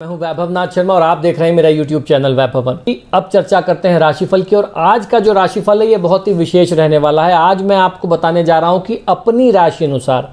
मैं हूं वैभव नाथ शर्मा और आप देख रहे हैं मेरा YouTube चैनल वैभवन। अब चर्चा करते हैं राशिफल की। और आज का जो राशिफल है ये बहुत ही विशेष रहने वाला है। आज मैं आपको बताने जा रहा हूं कि अपनी राशि अनुसार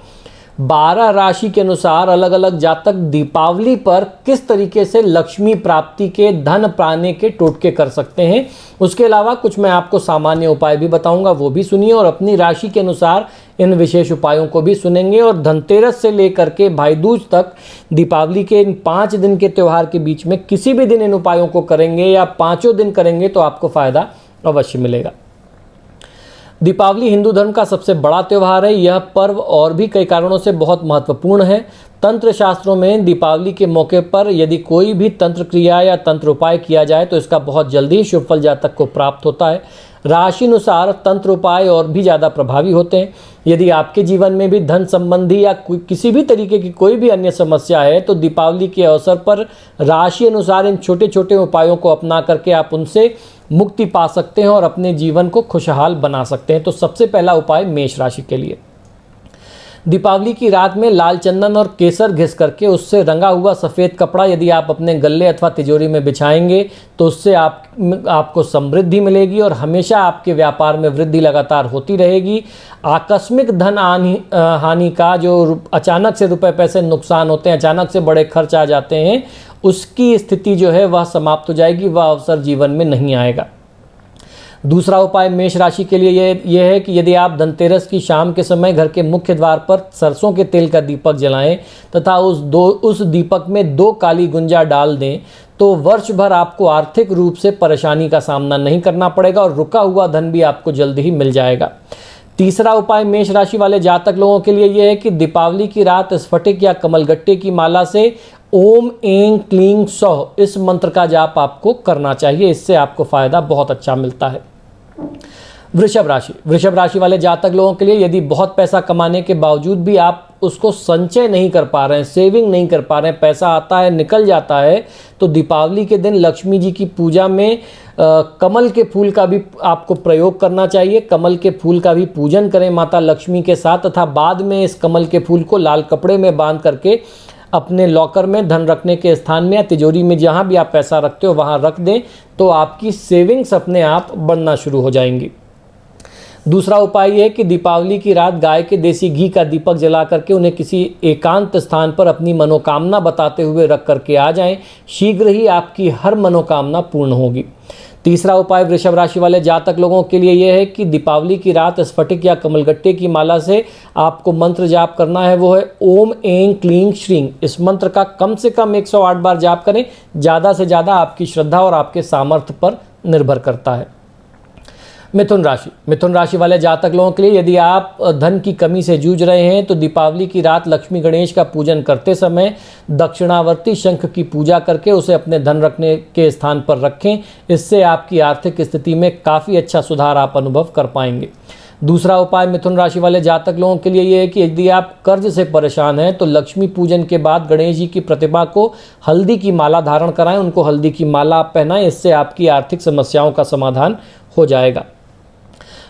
12 राशि के अनुसार अलग अलग जातक दीपावली पर किस तरीके से लक्ष्मी प्राप्ति के, धन पाने के टोटके कर सकते हैं। उसके अलावा कुछ मैं आपको सामान्य उपाय भी बताऊंगा, वो भी सुनिए और अपनी राशि के अनुसार इन विशेष उपायों को भी सुनेंगे। और धनतेरस से लेकर के भाई दूज तक दीपावली के इन 5 दिन के त्यौहार के बीच में किसी भी दिन इन उपायों को करेंगे या 5 दिन करेंगे तो आपको फायदा अवश्य मिलेगा। दीपावली हिंदू धर्म का सबसे बड़ा त्यौहार है। यह पर्व और भी कई कारणों से बहुत महत्वपूर्ण है। तंत्र शास्त्रों में दीपावली के मौके पर यदि कोई भी तंत्र क्रिया या तंत्र उपाय किया जाए तो इसका बहुत जल्दी शुभ फल जातक को प्राप्त होता है। राशि अनुसार तंत्र उपाय और भी ज़्यादा प्रभावी होते हैं। यदि आपके जीवन में भी धन संबंधी या किसी भी तरीके की कोई भी अन्य समस्या है तो दीपावली के अवसर पर राशि अनुसार इन छोटे छोटे उपायों को अपना करके आप उनसे मुक्ति पा सकते हैं और अपने जीवन को खुशहाल बना सकते हैं। तो सबसे पहला उपाय मेष राशि के लिए, दीपावली की रात में लाल चंदन और केसर घिस करके उससे रंगा हुआ सफ़ेद कपड़ा यदि आप अपने गले अथवा तिजोरी में बिछाएंगे तो उससे आपको समृद्धि मिलेगी और हमेशा आपके व्यापार में वृद्धि लगातार होती रहेगी। आकस्मिक धन हानि का जो अचानक से रुपए पैसे नुकसान होते हैं, अचानक से बड़े खर्च आ जाते हैं, उसकी स्थिति जो है वह समाप्त हो जाएगी, वह अवसर जीवन में नहीं आएगा। दूसरा उपाय मेष राशि के लिए यह है कि यदि आप धनतेरस की शाम के समय घर के मुख्य द्वार पर सरसों के तेल का दीपक जलाएं तथा उस दीपक में 2 काली गुंजा डाल दें तो वर्ष भर आपको आर्थिक रूप से परेशानी का सामना नहीं करना पड़ेगा और रुका हुआ धन भी आपको जल्द ही मिल जाएगा। तीसरा उपाय मेष राशि वाले जातक लोगों के लिए यह है कि दीपावली की रात स्फटिक या कमलगट्टे की माला से ओम ऐं क्लीं सौः इस मंत्र का जाप आपको करना चाहिए। इससे आपको फायदा बहुत अच्छा मिलता है। वृषभ राशि वाले जातक लोगों के लिए यदि बहुत पैसा कमाने के बावजूद भी आप उसको संचय नहीं कर पा रहे हैं, सेविंग नहीं कर पा रहे हैं, पैसा आता है निकल जाता है, तो दीपावली के दिन लक्ष्मी जी की पूजा में कमल के फूल का भी आपको प्रयोग करना चाहिए। कमल के फूल का भी पूजन करें माता लक्ष्मी के साथ तथा बाद में इस कमल के फूल को लाल कपड़े में बांध करके अपने लॉकर में, धन रखने के स्थान में या तिजोरी में जहाँ भी आप पैसा रखते हो वहाँ रख दें तो आपकी सेविंग्स अपने आप बढ़ना शुरू हो जाएंगी। दूसरा उपाय यह है कि दीपावली की रात गाय के देसी घी का दीपक जला करके उन्हें किसी एकांत स्थान पर अपनी मनोकामना बताते हुए रख करके आ जाएं। शीघ्र ही आपकी हर मनोकामना पूर्ण होगी। तीसरा उपाय वृषभ राशि वाले जातक लोगों के लिए यह है कि दीपावली की रात स्फटिक या कमलगट्टे की माला से आपको मंत्र जाप करना है, वो है ओम ऐं क्लीं श्रीं। इस मंत्र का कम से कम 108 बार जाप करें। ज़्यादा से ज़्यादा आपकी श्रद्धा और आपके सामर्थ्य पर निर्भर करता है। मिथुन राशि वाले जातक लोगों के लिए यदि आप धन की कमी से जूझ रहे हैं तो दीपावली की रात लक्ष्मी गणेश का पूजन करते समय दक्षिणावर्ती शंख की पूजा करके उसे अपने धन रखने के स्थान पर रखें। इससे आपकी आर्थिक स्थिति में काफ़ी अच्छा सुधार आप अनुभव कर पाएंगे। दूसरा उपाय मिथुन राशि वाले जातक लोगों के लिए यह है कि यदि आप कर्ज से परेशान हैं तो लक्ष्मी पूजन के बाद गणेश जी की प्रतिमा को हल्दी की माला धारण कराएं, उनको हल्दी की माला आप पहनाएं। इससे आपकी आर्थिक समस्याओं का समाधान हो जाएगा।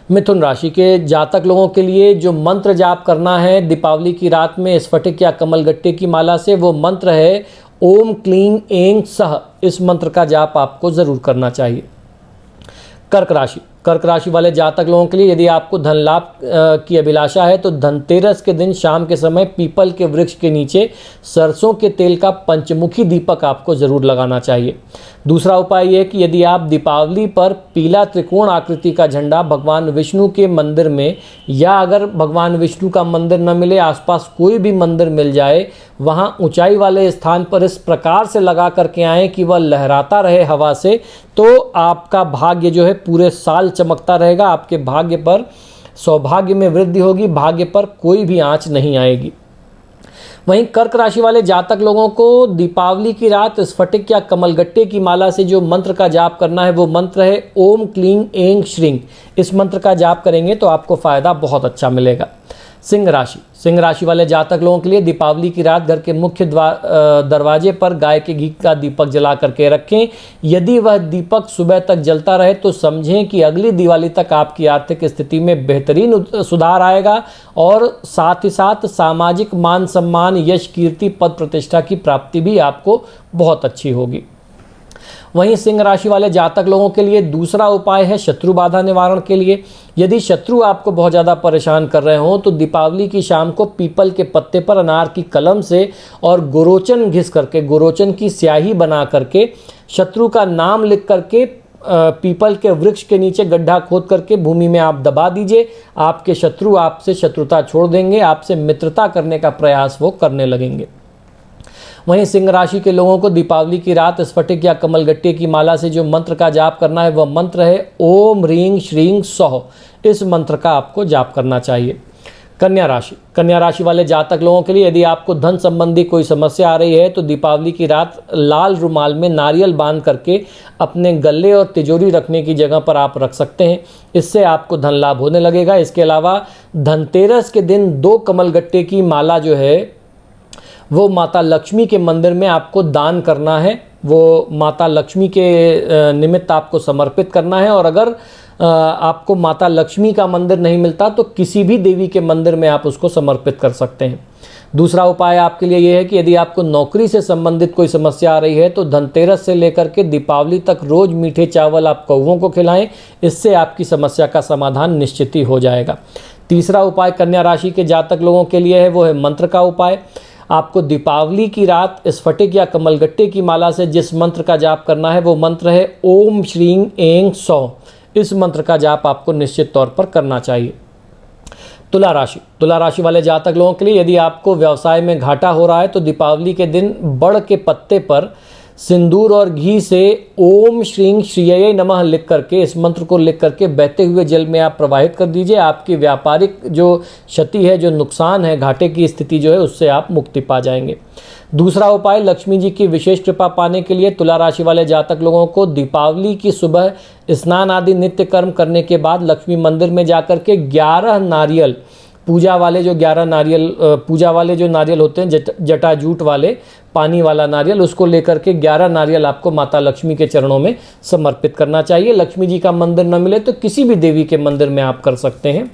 मिथुन राशि के जातक लोगों के लिए जो मंत्र जाप करना है दीपावली की रात में स्फटिक या कमलगट्टे की माला से, वो मंत्र है ओम क्लीं ऐं सः। इस मंत्र का जाप आपको ज़रूर करना चाहिए। कर्क राशि वाले जातक लोगों के लिए यदि आपको धन लाभ की अभिलाषा है तो धनतेरस के दिन शाम के समय पीपल के वृक्ष के नीचे सरसों के तेल का पंचमुखी दीपक आपको ज़रूर लगाना चाहिए। दूसरा उपाय यह है कि यदि आप दीपावली पर पीला त्रिकोण आकृति का झंडा भगवान विष्णु के मंदिर में, या अगर भगवान विष्णु का मंदिर न मिले आसपास कोई भी मंदिर मिल जाए, वहाँ ऊंचाई वाले स्थान पर इस प्रकार से लगा करके आएँ कि वह लहराता रहे हवा से, तो आपका भाग्य जो है पूरे साल चमकता रहेगा। आपके भाग्य पर, सौभाग्य में वृद्धि होगी, भाग्य पर कोई भी आँच नहीं आएगी। वहीं कर्क राशि वाले जातक लोगों को दीपावली की रात स्फटिक या कमलगट्टे की माला से जो मंत्र का जाप करना है वो मंत्र है ओम क्लीं ऐं श्रीं। इस मंत्र का जाप करेंगे तो आपको फायदा बहुत अच्छा मिलेगा। सिंह राशि वाले जातक लोगों के लिए दीपावली की रात घर के मुख्य दरवाजे पर गाय के घी का दीपक जला करके रखें। यदि वह दीपक सुबह तक जलता रहे तो समझें कि अगली दिवाली तक आपकी आर्थिक स्थिति में बेहतरीन सुधार आएगा और साथ ही साथ सामाजिक मान सम्मान, यश, कीर्ति, पद प्रतिष्ठा की प्राप्ति भी आपको बहुत अच्छी होगी। वहीं सिंह राशि वाले जातक लोगों के लिए दूसरा उपाय है शत्रु बाधा निवारण के लिए। यदि शत्रु आपको बहुत ज़्यादा परेशान कर रहे हों तो दीपावली की शाम को पीपल के पत्ते पर अनार की कलम से और गुरोचन घिस करके, गुरोचन की स्याही बना करके, शत्रु का नाम लिख करके पीपल के वृक्ष के नीचे गड्ढा खोद करके भूमि में आप दबा दीजिए। आपके शत्रु आपसे शत्रुता छोड़ देंगे, आपसे मित्रता करने का प्रयास वो करने लगेंगे। वहीं सिंह राशि के लोगों को दीपावली की रात स्फटिक या कमलगट्टे की माला से जो मंत्र का जाप करना है वह मंत्र है ओम ह्रीं श्रीं सौः। इस मंत्र का आपको जाप करना चाहिए। कन्या राशि वाले जातक लोगों के लिए यदि आपको धन संबंधी कोई समस्या आ रही है तो दीपावली की रात लाल रुमाल में नारियल बांध करके अपने गले और तिजोरी रखने की जगह पर आप रख सकते हैं। इससे आपको धन लाभ होने लगेगा। इसके अलावा धनतेरस के दिन 2 कमलगट्टे की माला जो है वो माता लक्ष्मी के मंदिर में आपको दान करना है। वो माता लक्ष्मी के निमित्त आपको समर्पित करना है। और अगर आपको माता लक्ष्मी का मंदिर नहीं मिलता तो किसी भी देवी के मंदिर में आप उसको समर्पित कर सकते हैं। दूसरा उपाय आपके लिए ये है कि यदि आपको नौकरी से संबंधित कोई समस्या आ रही है तो धनतेरस से लेकर के दीपावली तक रोज मीठे चावल आप कौवों को खिलाएं। इससे आपकी समस्या का समाधान निश्चित ही हो जाएगा। तीसरा उपाय कन्या राशि के जातक लोगों के लिए है वो है मंत्र का उपाय। आपको दीपावली की रात स्फटिक या कमलगट्टे की माला से जिस मंत्र का जाप करना है वो मंत्र है ओम श्रीं ऐं सौः। इस मंत्र का जाप आपको निश्चित तौर पर करना चाहिए। तुला राशि वाले जातक लोगों के लिए यदि आपको व्यवसाय में घाटा हो रहा है तो दीपावली के दिन बड़ के पत्ते पर सिंदूर और घी से ओम श्रीं श्रीये नमः लिख करके, इस मंत्र को लिख करके बहते हुए जल में आप प्रवाहित कर दीजिए। आपकी व्यापारिक जो क्षति है, जो नुकसान है, घाटे की स्थिति जो है उससे आप मुक्ति पा जाएंगे। दूसरा उपाय लक्ष्मी जी की विशेष कृपा पाने के लिए तुला राशि वाले जातक लोगों को दीपावली की सुबह स्नान आदि नित्य कर्म करने के बाद लक्ष्मी मंदिर में जाकर के 11 नारियल, पूजा वाले जो 11 नारियल, पूजा वाले जो नारियल होते हैं जटाजूट वाले, पानी वाला नारियल, उसको लेकर के 11 नारियल आपको माता लक्ष्मी के चरणों में समर्पित करना चाहिए। लक्ष्मी जी का मंदिर न मिले तो किसी भी देवी के मंदिर में आप कर सकते हैं।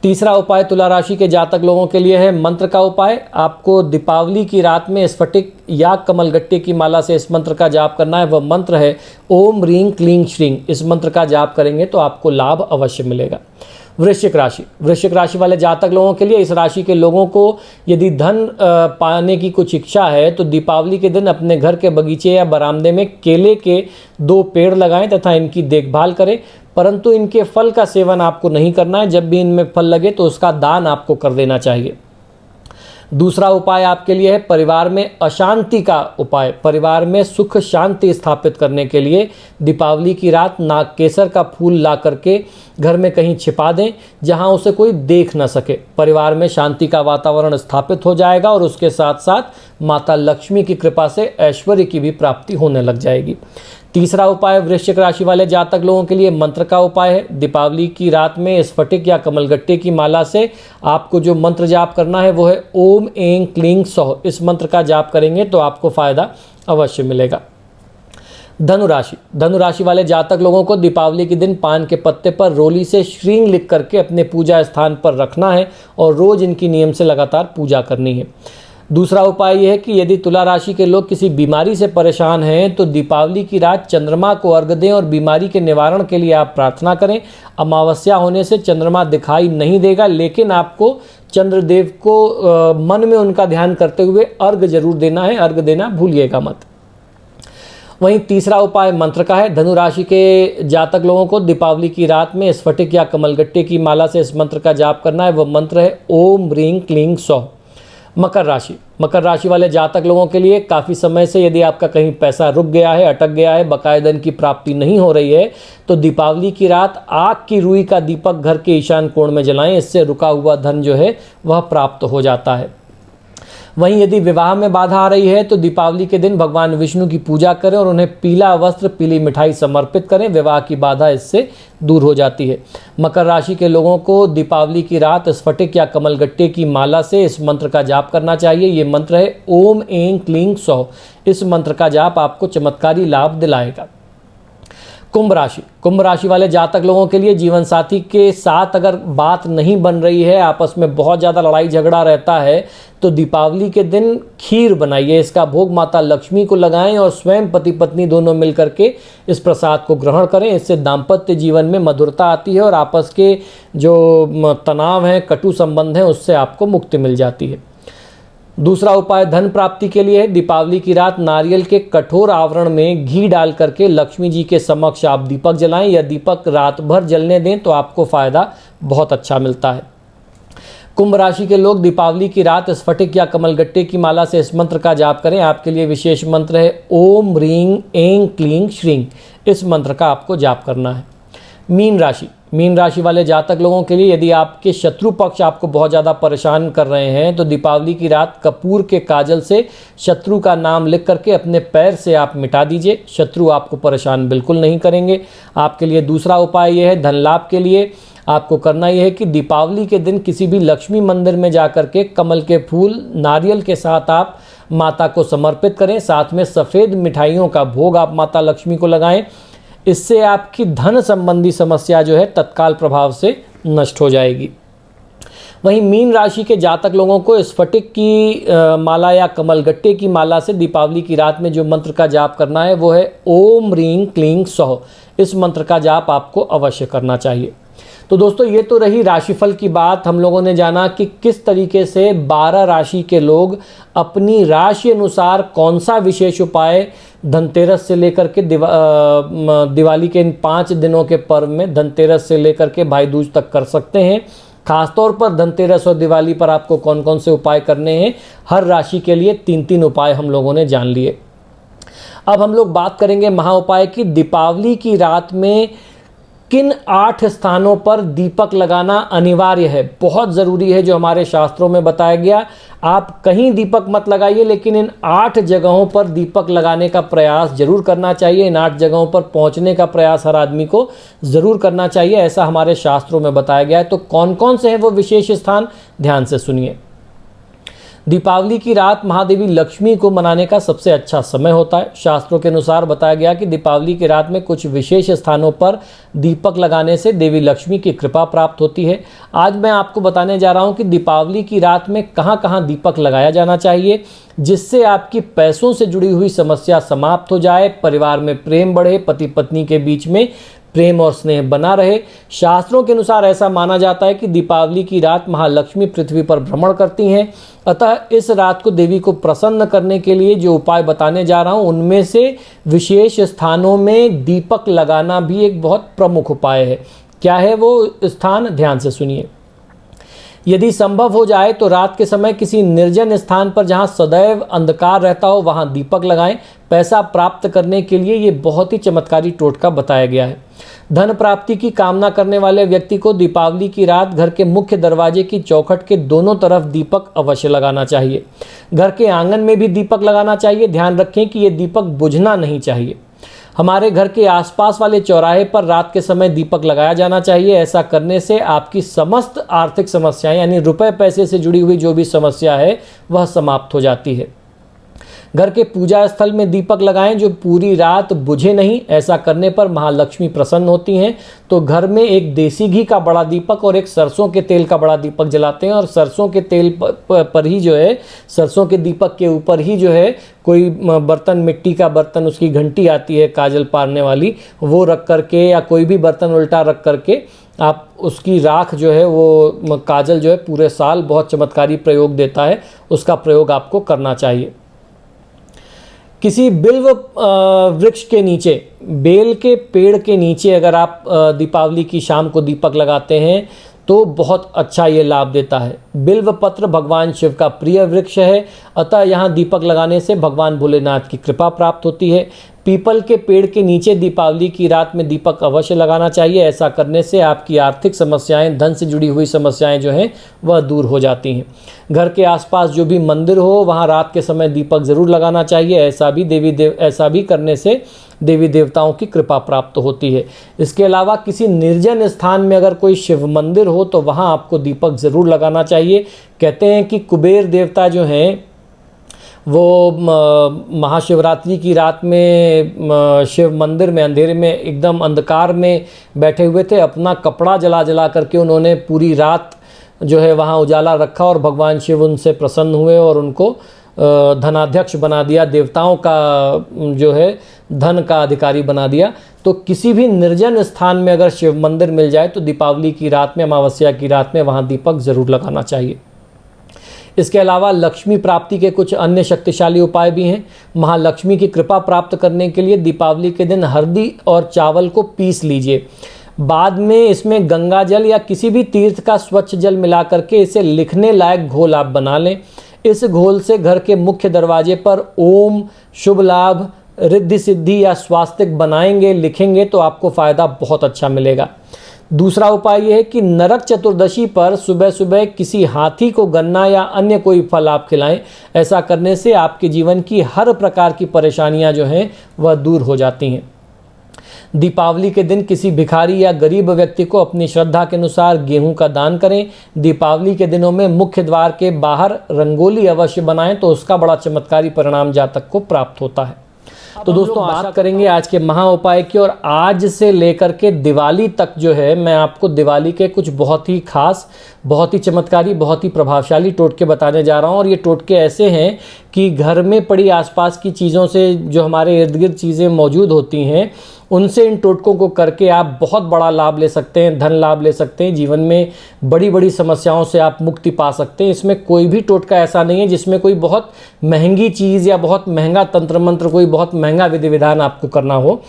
तीसरा उपाय तुला राशि के जातक लोगों के लिए है मंत्र का उपाय। आपको दीपावली की रात में स्फटिक या कमलगट्टे की माला से इस मंत्र का जाप करना है। वह मंत्र है ओम ह्रीं क्लीं श्रीं। इस मंत्र का जाप करेंगे तो आपको लाभ अवश्य मिलेगा। वृश्चिक राशि वाले जातक लोगों के लिए, इस राशि के लोगों को यदि धन पाने की कुछ इच्छा है तो दीपावली के दिन अपने घर के बगीचे या बरामदे में केले के 2 पेड़ लगाएं तथा इनकी देखभाल करें, परंतु इनके फल का सेवन आपको नहीं करना है। जब भी इनमें फल लगे तो उसका दान आपको कर देना चाहिए। दूसरा उपाय आपके लिए है परिवार में अशांति का उपाय। परिवार में सुख शांति स्थापित करने के लिए दीपावली की रात नागकेसर का फूल ला करके घर में कहीं छिपा दें जहां उसे कोई देख न सके। परिवार में शांति का वातावरण स्थापित हो जाएगा और उसके साथ साथ माता लक्ष्मी की कृपा से ऐश्वर्य की भी प्राप्ति होने लग जाएगी। तीसरा उपाय वृश्चिक राशि वाले जातक लोगों के लिए मंत्र का उपाय है। दीपावली की रात में स्फटिक या कमलगट्टे की माला से आपको जो मंत्र जाप करना है वो है ओम ऐं क्लीं सौः। इस मंत्र का जाप करेंगे तो आपको फायदा अवश्य मिलेगा। धनुराशि वाले जातक लोगों को दीपावली के दिन पान के पत्ते पर रोली से श्रीं लिख करके अपने पूजा स्थान पर रखना है और रोज इनकी नियम से लगातार पूजा करनी है। दूसरा उपाय यह है कि यदि तुला राशि के लोग किसी बीमारी से परेशान हैं तो दीपावली की रात चंद्रमा को अर्घ्य दें और बीमारी के निवारण के लिए आप प्रार्थना करें। अमावस्या होने से चंद्रमा दिखाई नहीं देगा, लेकिन आपको चंद्रदेव को मन में उनका ध्यान करते हुए अर्घ्य जरूर देना है। अर्घ्य देना भूलिएगा मत। वहीं तीसरा उपाय मंत्र का है। धनु राशि के जातक लोगों को दीपावली की रात में स्फटिक या कमलगट्टे की माला से इस मंत्र का जाप करना है। वह मंत्र है ओम ह्रीं क्लीं सौः। मकर राशि वाले जातक लोगों के लिए काफ़ी समय से यदि आपका कहीं पैसा रुक गया है, अटक गया है, बकाये धन की प्राप्ति नहीं हो रही है तो दीपावली की रात आग की रुई का दीपक घर के ईशान कोण में जलाएं। इससे रुका हुआ धन जो है वह प्राप्त हो जाता है। वहीं यदि विवाह में बाधा आ रही है तो दीपावली के दिन भगवान विष्णु की पूजा करें और उन्हें पीला वस्त्र, पीली मिठाई समर्पित करें। विवाह की बाधा इससे दूर हो जाती है। मकर राशि के लोगों को दीपावली की रात स्फटिक या कमलगट्टे की माला से इस मंत्र का जाप करना चाहिए। ये मंत्र है ओम ऐं क्लीं सौः। इस मंत्र का जाप आपको चमत्कारी लाभ दिलाएगा। कुंभ राशि वाले जातक लोगों के लिए जीवन साथी के साथ अगर बात नहीं बन रही है, आपस में बहुत ज़्यादा लड़ाई झगड़ा रहता है, तो दीपावली के दिन खीर बनाइए, इसका भोग माता लक्ष्मी को लगाएं और स्वयं पति पत्नी दोनों मिलकर के इस प्रसाद को ग्रहण करें। इससे दाम्पत्य जीवन में मधुरता आती है और आपस के जो तनाव हैं, कटु संबंध हैं, उससे आपको मुक्ति मिल जाती है। दूसरा उपाय धन प्राप्ति के लिए है। दीपावली की रात नारियल के कठोर आवरण में घी डाल करके लक्ष्मी जी के समक्ष आप दीपक जलाएं। या दीपक रात भर जलने दें तो आपको फायदा बहुत अच्छा मिलता है। कुंभ राशि के लोग दीपावली की रात स्फटिक या कमलगट्टे की माला से इस मंत्र का जाप करें। आपके लिए विशेष मंत्र है ओम ह्रीं ऐं क्लीं श्रीं। इस मंत्र का आपको जाप करना है। मीन राशि वाले जातक लोगों के लिए यदि आपके शत्रु पक्ष आपको बहुत ज़्यादा परेशान कर रहे हैं तो दीपावली की रात कपूर के काजल से शत्रु का नाम लिख करके अपने पैर से आप मिटा दीजिए। शत्रु आपको परेशान बिल्कुल नहीं करेंगे। आपके लिए दूसरा उपाय यह है धन लाभ के लिए आपको करना यह है कि दीपावली के दिन किसी भी लक्ष्मी मंदिर में जाकर के कमल के फूल नारियल के साथ आप माता को समर्पित करें। साथ में सफ़ेद मिठाइयों का भोग आप माता लक्ष्मी को लगाएं। इससे आपकी धन संबंधी समस्या जो है तत्काल प्रभाव से नष्ट हो जाएगी। वहीं मीन राशि के जातक लोगों को स्फटिक की माला या कमलगट्टे की माला से दीपावली की रात में जो मंत्र का जाप करना है वो है ओम ह्रीं क्लीं सौः। इस मंत्र का जाप आपको अवश्य करना चाहिए। तो दोस्तों ये तो रही राशिफल की बात। हम लोगों ने जाना कि किस तरीके से 12 राशि के लोग अपनी राशि अनुसार कौन सा विशेष उपाय धनतेरस से लेकर के दिवाली के इन 5 दिनों के पर्व में धनतेरस से लेकर के भाई दूज तक कर सकते हैं। खासतौर पर धनतेरस और दिवाली पर आपको कौन कौन से उपाय करने हैं, हर राशि के लिए 3-3 उपाय हम लोगों ने जान लिए। अब हम लोग बात करेंगे महा उपाय की। दीपावली की रात में किन 8 स्थानों पर दीपक लगाना अनिवार्य है, बहुत ज़रूरी है, जो हमारे शास्त्रों में बताया गया। आप कहीं दीपक मत लगाइए, लेकिन इन 8 जगहों पर दीपक लगाने का प्रयास जरूर करना चाहिए। इन 8 जगहों पर पहुंचने का प्रयास हर आदमी को ज़रूर करना चाहिए, ऐसा हमारे शास्त्रों में बताया गया है। तो कौन कौन से हैं वो विशेष स्थान, ध्यान से सुनिए। दीपावली की रात महादेवी लक्ष्मी को मनाने का सबसे अच्छा समय होता है। शास्त्रों के अनुसार बताया गया कि दीपावली की रात में कुछ विशेष स्थानों पर दीपक लगाने से देवी लक्ष्मी की कृपा प्राप्त होती है। आज मैं आपको बताने जा रहा हूं कि दीपावली की रात में कहां कहां दीपक लगाया जाना चाहिए, जिससे आपकी पैसों से जुड़ी हुई समस्या समाप्त हो जाए, परिवार में प्रेम बढ़े, पति पत्नी के बीच में प्रेम और स्नेह बना रहे। शास्त्रों के अनुसार ऐसा माना जाता है कि दीपावली की रात महालक्ष्मी पृथ्वी पर भ्रमण करती हैं। अतः इस रात को देवी को प्रसन्न करने के लिए जो उपाय बताने जा रहा हूं, उनमें से विशेष स्थानों में दीपक लगाना भी एक बहुत प्रमुख उपाय है। क्या है वो स्थान, ध्यान से सुनिए। यदि संभव हो जाए तो रात के समय किसी निर्जन स्थान पर जहां सदैव अंधकार रहता हो वहां दीपक लगाएं। पैसा प्राप्त करने के लिए ये बहुत ही चमत्कारी टोटका बताया गया है। धन प्राप्ति की कामना करने वाले व्यक्ति को दीपावली की रात घर के मुख्य दरवाजे की चौखट के दोनों तरफ दीपक अवश्य लगाना चाहिए। घर के आंगन में भी दीपक लगाना चाहिए। ध्यान रखें कि ये दीपक बुझना नहीं चाहिए। हमारे घर के आसपास वाले चौराहे पर रात के समय दीपक लगाया जाना चाहिए। ऐसा करने से आपकी समस्त आर्थिक समस्याएं, यानी रुपए पैसे से जुड़ी हुई जो भी समस्या है वह समाप्त हो जाती है। घर के पूजा स्थल में दीपक लगाएं जो पूरी रात बुझे नहीं। ऐसा करने पर महालक्ष्मी प्रसन्न होती हैं। तो घर में एक देसी घी का बड़ा दीपक और एक सरसों के तेल का बड़ा दीपक जलाते हैं, और सरसों के तेल पर ही जो है, सरसों के दीपक के ऊपर ही जो है कोई बर्तन, मिट्टी का बर्तन, उसकी घंटी आती है काजल पारने वाली, वो रख करके या कोई भी बर्तन उल्टा रख करके आप उसकी राख जो है, वो काजल जो है पूरे साल बहुत चमत्कारी प्रयोग देता है, उसका प्रयोग आपको करना चाहिए। किसी बिल्व वृक्ष के नीचे, बेल के पेड़ के नीचे अगर आप दीपावली की शाम को दीपक लगाते हैं तो बहुत अच्छा ये लाभ देता है। बिल्व पत्र भगवान शिव का प्रिय वृक्ष है, अतः यहाँ दीपक लगाने से भगवान भोलेनाथ की कृपा प्राप्त होती है। पीपल के पेड़ के नीचे दीपावली की रात में दीपक अवश्य लगाना चाहिए। ऐसा करने से आपकी आर्थिक समस्याएं, धन से जुड़ी हुई समस्याएं जो हैं वह दूर हो जाती हैं। घर के आसपास जो भी मंदिर हो वहाँ रात के समय दीपक ज़रूर लगाना चाहिए। ऐसा भी करने से देवी देवताओं की कृपा प्राप्त होती है। इसके अलावा किसी निर्जन स्थान में अगर कोई शिव मंदिर हो तो वहाँ आपको दीपक ज़रूर लगाना चाहिए। कहते हैं कि कुबेर देवता जो हैं वो महाशिवरात्रि की रात में शिव मंदिर में अंधेरे में एकदम अंधकार में बैठे हुए थे। अपना कपड़ा जला जला करके उन्होंने पूरी रात जो है वहाँ उजाला रखा और भगवान शिव उनसे प्रसन्न हुए और उनको धनाध्यक्ष बना दिया, देवताओं का जो है धन का अधिकारी बना दिया। तो किसी भी निर्जन स्थान में अगर शिव मंदिर मिल जाए तो दीपावली की रात में, अमावस्या की रात में वहाँ दीपक ज़रूर लगाना चाहिए। इसके अलावा लक्ष्मी प्राप्ति के कुछ अन्य शक्तिशाली उपाय भी हैं। महालक्ष्मी की कृपा प्राप्त करने के लिए दीपावली के दिन हल्दी और चावल को पीस लीजिए। बाद में इसमें गंगा जल या किसी भी तीर्थ का स्वच्छ जल मिला करके इसे लिखने लायक घोल आप बना लें। इस घोल से घर के मुख्य दरवाजे पर ओम, शुभ लाभ, रिद्धि सिद्धि या स्वास्तिक बनाएंगे, लिखेंगे तो आपको फ़ायदा बहुत अच्छा मिलेगा। दूसरा उपाय यह है कि नरक चतुर्दशी पर सुबह सुबह किसी हाथी को गन्ना या अन्य कोई फल आप खिलाएं। ऐसा करने से आपके जीवन की हर प्रकार की परेशानियां जो हैं वह दूर हो जाती हैं। दीपावली के दिन किसी भिखारी या गरीब व्यक्ति को अपनी श्रद्धा के अनुसार गेहूं का दान करें। दीपावली के दिनों में मुख्य द्वार के बाहर रंगोली अवश्य बनाएं तो उसका बड़ा चमत्कारी परिणाम जातक को प्राप्त होता है। तो दोस्तों बात करेंगे आज के महा उपाय की, और आज से लेकर के दिवाली तक जो है मैं आपको दिवाली के कुछ बहुत ही खास, बहुत ही चमत्कारी, बहुत ही प्रभावशाली टोटके बताने जा रहा हूँ। और ये टोटके ऐसे हैं कि घर में पड़ी आसपास की चीज़ों से, जो हमारे इर्द गिर्द चीज़ें मौजूद होती हैं, उनसे इन टोटकों को करके आप बहुत बड़ा लाभ ले सकते हैं, धन लाभ ले सकते हैं। जीवन में बड़ी बड़ी समस्याओं से आप मुक्ति पा सकते हैं। इसमें कोई भी टोटका ऐसा नहीं है जिसमें कोई बहुत महंगी चीज़ या बहुत महंगा तंत्र मंत्र, कोई बहुत महंगा विधि विधान आपको करना हो।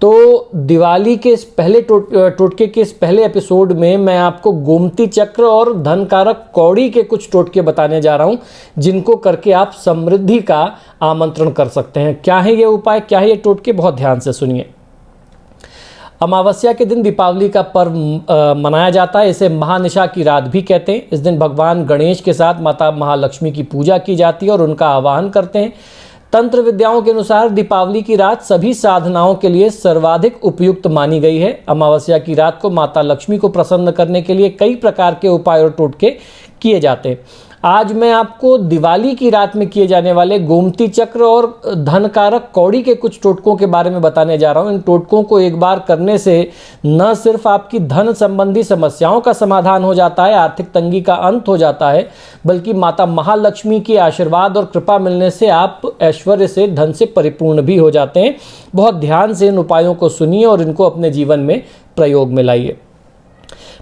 तो दिवाली के इस पहले टोटके के इस पहले एपिसोड में मैं आपको गोमती चक्र और धन कारक कौड़ी के कुछ टोटके बताने जा रहा हूं, जिनको करके आप समृद्धि का आमंत्रण कर सकते हैं। क्या है ये उपाय, क्या है ये टोटके, बहुत ध्यान से सुनिए। अमावस्या के दिन दीपावली का पर्व मनाया जाता है। इसे महानिशा की रात भी कहते हैं। इस दिन भगवान गणेश के साथ माता महालक्ष्मी की पूजा की जाती है और उनका आवाहन करते हैं। तंत्र विद्याओं के अनुसार दीपावली की रात सभी साधनाओं के लिए सर्वाधिक उपयुक्त मानी गई है। अमावस्या की रात को माता लक्ष्मी को प्रसन्न करने के लिए कई प्रकार के उपाय और टोटके किए जाते हैं। आज मैं आपको दिवाली की रात में किए जाने वाले गोमती चक्र और धन कारक कौड़ी के कुछ टोटकों के बारे में बताने जा रहा हूं। इन टोटकों को एक बार करने से न सिर्फ आपकी धन संबंधी समस्याओं का समाधान हो जाता है, आर्थिक तंगी का अंत हो जाता है, बल्कि माता महालक्ष्मी की आशीर्वाद और कृपा मिलने से आप ऐश्वर्य से, धन से परिपूर्ण भी हो जाते हैं। बहुत ध्यान से इन उपायों को सुनिए और इनको अपने जीवन में प्रयोग में लाइए।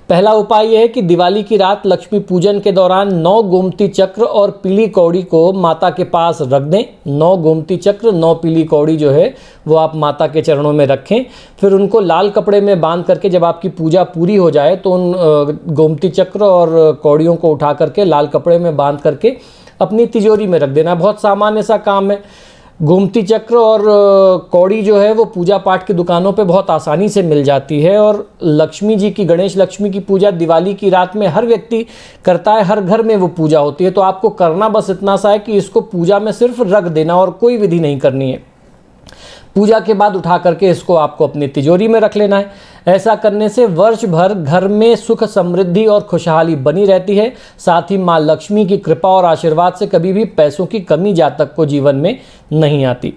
पहला उपाय यह है कि दिवाली की रात लक्ष्मी पूजन के दौरान 9 गोमती चक्र और पीली कौड़ी को माता के पास रख दें। 9 गोमती चक्र, 9 पीली कौड़ी जो है वो आप माता के चरणों में रखें। फिर उनको लाल कपड़े में बांध करके जब आपकी पूजा पूरी हो जाए तो उन गोमती चक्र और कौड़ियों को उठा करके लाल कपड़े में बांध करके अपनी तिजोरी में रख देना। बहुत सामान्य सा काम है। गोमती चक्र और कौड़ी जो है वो पूजा पाठ की दुकानों पे बहुत आसानी से मिल जाती है। और लक्ष्मी जी की, गणेश लक्ष्मी की पूजा दिवाली की रात में हर व्यक्ति करता है, हर घर में वो पूजा होती है। तो आपको करना बस इतना सा है कि इसको पूजा में सिर्फ रख देना और कोई विधि नहीं करनी है। पूजा के बाद उठा करके इसको आपको अपनी तिजोरी में रख लेना है। ऐसा करने से वर्ष भर घर में सुख, समृद्धि और खुशहाली बनी रहती है। साथ ही माँ लक्ष्मी की कृपा और आशीर्वाद से कभी भी पैसों की कमी जातक को जीवन में नहीं आती।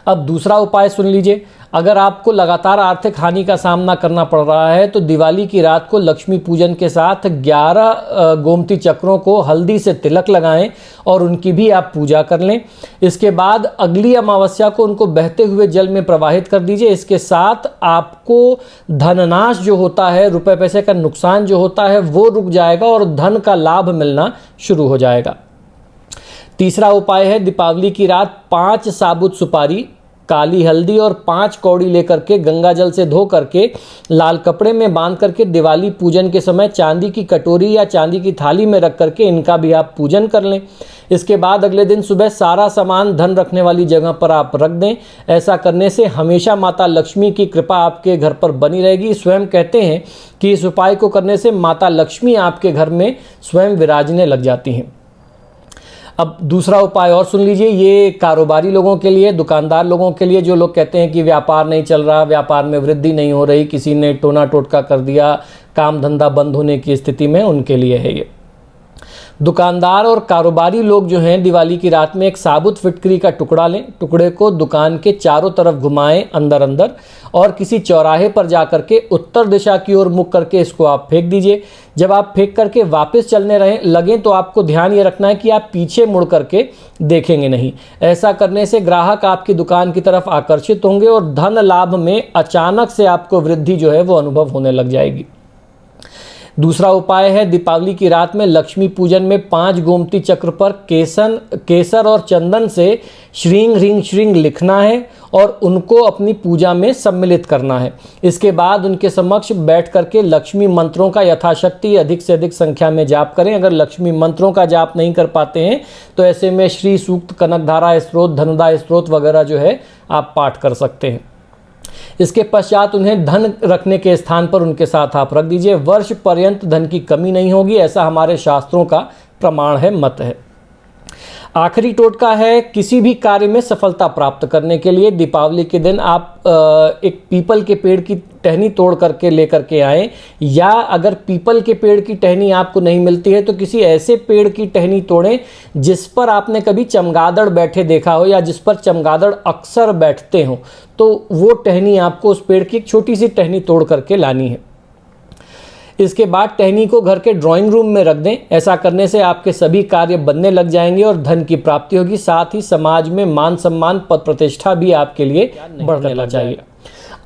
अब दूसरा उपाय सुन लीजिए। अगर आपको लगातार आर्थिक हानि का सामना करना पड़ रहा है तो दिवाली की रात को लक्ष्मी पूजन के साथ 11 गोमती चक्रों को हल्दी से तिलक लगाएं और उनकी भी आप पूजा कर लें। इसके बाद अगली अमावस्या को उनको बहते हुए जल में प्रवाहित कर दीजिए। इसके साथ आपको धननाश जो होता है, रुपए पैसे का नुकसान जो होता है वो रुक जाएगा और धन का लाभ मिलना शुरू हो जाएगा। तीसरा उपाय है दीपावली की रात 5 साबुत सुपारी काली हल्दी और 5 कौड़ी लेकर के गंगा जल से धो करके लाल कपड़े में बांध करके दिवाली पूजन के समय चांदी की कटोरी या चांदी की थाली में रख करके इनका भी आप पूजन कर लें। इसके बाद अगले दिन सुबह सारा सामान धन रखने वाली जगह पर आप रख दें। ऐसा करने से हमेशा माता लक्ष्मी की कृपा आपके घर पर बनी रहेगी। स्वयं कहते हैं कि इस उपाय को करने से माता लक्ष्मी आपके घर में स्वयं विराजने लग जाती हैं। अब दूसरा उपाय और सुन लीजिए, ये कारोबारी लोगों के लिए, दुकानदार लोगों के लिए, जो लोग कहते हैं कि व्यापार नहीं चल रहा, व्यापार में वृद्धि नहीं हो रही, किसी ने टोना टोटका कर दिया, काम धंधा बंद होने की स्थिति में, उनके लिए है ये। दुकानदार और कारोबारी लोग जो हैं दिवाली की रात में एक साबुत फिटकरी का टुकड़ा लें, टुकड़े को दुकान के चारों तरफ घुमाएं अंदर अंदर और किसी चौराहे पर जाकर के उत्तर दिशा की ओर मुख करके इसको आप फेंक दीजिए। जब आप फेंक करके वापस चलने लगें तो आपको ध्यान ये रखना है कि आप पीछे मुड़ करके देखेंगे नहीं। ऐसा करने से ग्राहक आपकी दुकान की तरफ आकर्षित होंगे और धन लाभ में अचानक से आपको वृद्धि जो है वो अनुभव होने लग जाएगी। दूसरा उपाय है, दीपावली की रात में लक्ष्मी पूजन में 5 गोमती चक्र पर केसर और चंदन से श्रींग ह्रींग श्रींग लिखना है और उनको अपनी पूजा में सम्मिलित करना है। इसके बाद उनके समक्ष बैठ करके लक्ष्मी मंत्रों का यथाशक्ति अधिक से अधिक संख्या में जाप करें। अगर लक्ष्मी मंत्रों का जाप नहीं कर पाते हैं तो ऐसे में श्री सूक्त, कनकधारा स्त्रोत, धनदा स्त्रोत वगैरह जो है आप पाठ कर सकते हैं। इसके पश्चात उन्हें धन रखने के स्थान पर उनके साथ आप रख दीजिए। वर्ष पर्यंत धन की कमी नहीं होगी, ऐसा हमारे शास्त्रों का प्रमाण है, मत है। आखिरी टोटका है, किसी भी कार्य में सफलता प्राप्त करने के लिए दीपावली के दिन आप एक पीपल के पेड़ की टहनी तोड़ करके लेकर के आएँ, या अगर पीपल के पेड़ की टहनी आपको नहीं मिलती है तो किसी ऐसे पेड़ की टहनी तोड़ें जिस पर आपने कभी चमगादड़ बैठे देखा हो या जिस पर चमगादड़ अक्सर बैठते हों, तो वो टहनी आपको उस पेड़ की एक छोटी सी टहनी तोड़ करके लानी है। इसके बाद टहनी को घर के ड्राइंग रूम में रख दें। ऐसा करने से आपके सभी कार्य बनने लग जाएंगे और धन की प्राप्ति होगी। साथ ही समाज में मान सम्मान, पद प्रतिष्ठा भी आपके लिए बढ़ने लग जाएगी।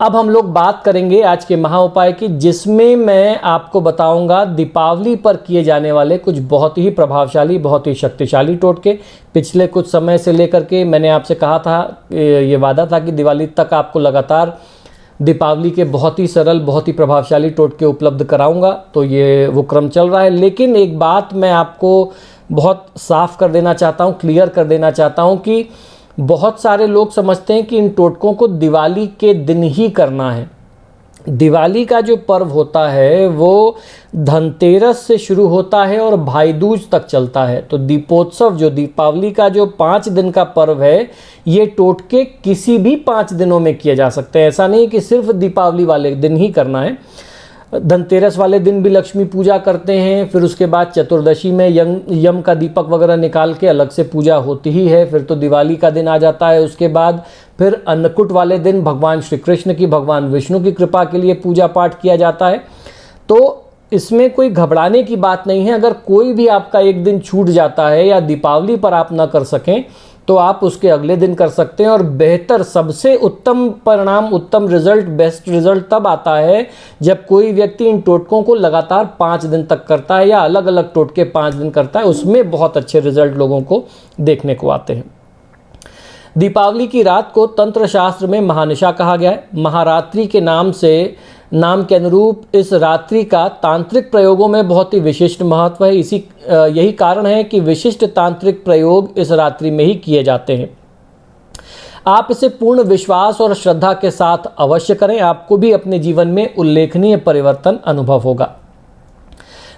अब हम लोग बात करेंगे आज के महा उपाय की, जिसमें मैं आपको बताऊंगा दीपावली पर किए जाने वाले कुछ बहुत ही प्रभावशाली, बहुत ही शक्तिशाली टोटके। पिछले कुछ समय से लेकर के मैंने आपसे कहा था, ये वादा था कि दिवाली तक आपको लगातार दीपावली के बहुत ही सरल, बहुत ही प्रभावशाली टोटके उपलब्ध कराऊंगा, तो ये वो क्रम चल रहा है। लेकिन एक बात मैं आपको बहुत साफ कर देना चाहता हूँ, क्लियर कर देना चाहता हूँ कि बहुत सारे लोग समझते हैं कि इन टोटकों को दिवाली के दिन ही करना है। दिवाली का जो पर्व होता है वो धनतेरस से शुरू होता है और भाई दूज तक चलता है। तो दीपोत्सव, जो दीपावली का जो 5 दिन का पर्व है, ये टोटके किसी भी 5 दिनों में किए जा सकते हैं। ऐसा नहीं कि सिर्फ दीपावली वाले दिन ही करना है। धनतेरस वाले दिन भी लक्ष्मी पूजा करते हैं, फिर उसके बाद चतुर्दशी में यम का दीपक वगैरह निकाल के अलग से पूजा होती ही है। फिर तो दिवाली का दिन आ जाता है। उसके बाद फिर अन्नकूट वाले दिन भगवान श्री कृष्ण की, भगवान विष्णु की कृपा के लिए पूजा पाठ किया जाता है। तो इसमें कोई घबराने की बात नहीं है। अगर कोई भी आपका एक दिन छूट जाता है या दीपावली पर आप ना कर सकें तो आप उसके अगले दिन कर सकते हैं। और बेहतर, सबसे उत्तम परिणाम, उत्तम रिजल्ट, बेस्ट रिजल्ट तब आता है जब कोई व्यक्ति इन टोटकों को लगातार 5 दिन तक करता है या अलग अलग टोटके 5 दिन करता है। उसमें बहुत अच्छे रिजल्ट लोगों को देखने को आते हैं। दीपावली की रात को तंत्र शास्त्र में महानिशा कहा गया है। महारात्रि के नाम के अनुरूप इस रात्रि का तांत्रिक प्रयोगों में बहुत ही विशिष्ट महत्व है। यही कारण है कि विशिष्ट तांत्रिक प्रयोग इस रात्रि में ही किए जाते हैं। आप इसे पूर्ण विश्वास और श्रद्धा के साथ अवश्य करें, आपको भी अपने जीवन में उल्लेखनीय परिवर्तन अनुभव होगा।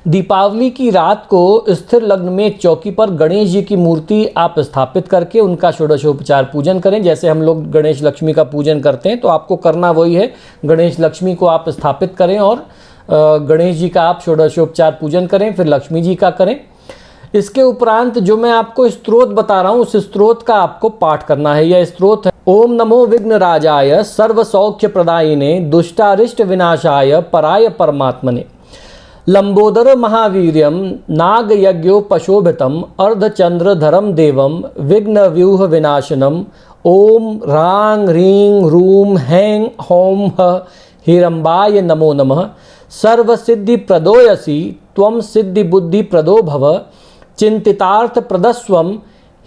दीपावली की रात को स्थिर लग्न में एक चौकी पर गणेश जी की मूर्ति आप स्थापित करके उनका षोडशोपचार पूजन करें। जैसे हम लोग गणेश लक्ष्मी का पूजन करते हैं तो आपको करना वही है। गणेश लक्ष्मी को आप स्थापित करें और गणेश जी का आप षोडशोपचार पूजन करें, फिर लक्ष्मी जी का करें। इसके उपरांत जो मैं आपको स्त्रोत बता रहा हूँ, उस स्त्रोत का आपको पाठ करना है। यह स्त्रोत है, ओम नमो विघ्नराजाय सर्व सौख्य प्रदायिने दुष्टारिष्ट विनाशाय पराय परमात्मने लंबोदर महावीर्यम नाग यज्ञोपशोभितम अर्धचंद्रधरम देवम विघ्न व्यूह विनाशनम ओम रांग ह्रीं रूम हैं होम हिरंबाय नमो नमः सर्व सिद्धि प्रदोयसी त्वं सिद्धि बुद्धि प्रदो भव चिंतितार्थ प्रदस्वम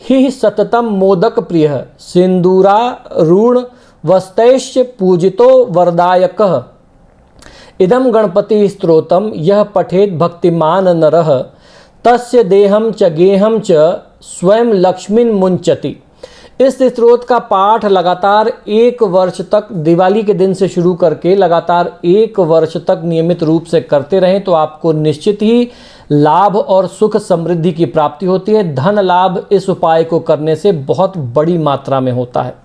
हि सततम मोदक प्रिय सिंदूरा ऋण वस्तैश्च पूजितो वरदायकः इदम गणपति स्तोत्रम यह पठेत भक्तिमान नरः तस्य देहम च गेहम च स्वयं लक्ष्मीन मुंचति। इस स्तोत्र का पाठ लगातार 1 वर्ष तक, दिवाली के दिन से शुरू करके लगातार 1 वर्ष तक नियमित रूप से करते रहें तो आपको निश्चित ही लाभ और सुख समृद्धि की प्राप्ति होती है। धन लाभ इस उपाय को करने से बहुत बड़ी मात्रा में होता है।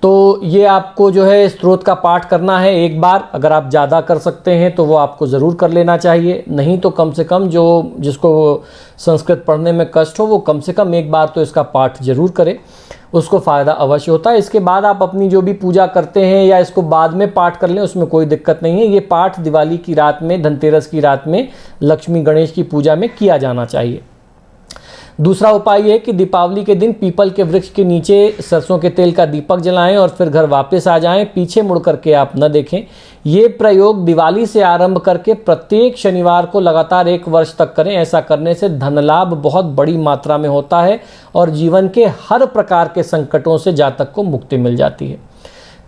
तो ये आपको जो है स्तोत्र का पाठ करना है एक बार। अगर आप ज़्यादा कर सकते हैं तो वो आपको ज़रूर कर लेना चाहिए, नहीं तो कम से कम जिसको संस्कृत पढ़ने में कष्ट हो वो कम से कम एक बार तो इसका पाठ जरूर करे, उसको फ़ायदा अवश्य होता है। इसके बाद आप अपनी जो भी पूजा करते हैं या इसको बाद में पाठ कर लें, उसमें कोई दिक्कत नहीं है। ये पाठ दिवाली की रात में, धनतेरस की रात में लक्ष्मी गणेश की पूजा में किया जाना चाहिए। दूसरा उपाय है कि दीपावली के दिन पीपल के वृक्ष के नीचे सरसों के तेल का दीपक जलाएं और फिर घर वापस आ जाएं, पीछे मुड़ करके आप न देखें। ये प्रयोग दिवाली से आरंभ करके प्रत्येक शनिवार को लगातार 1 वर्ष तक करें। ऐसा करने से धन लाभ बहुत बड़ी मात्रा में होता है और जीवन के हर प्रकार के संकटों से जातक को मुक्ति मिल जाती है।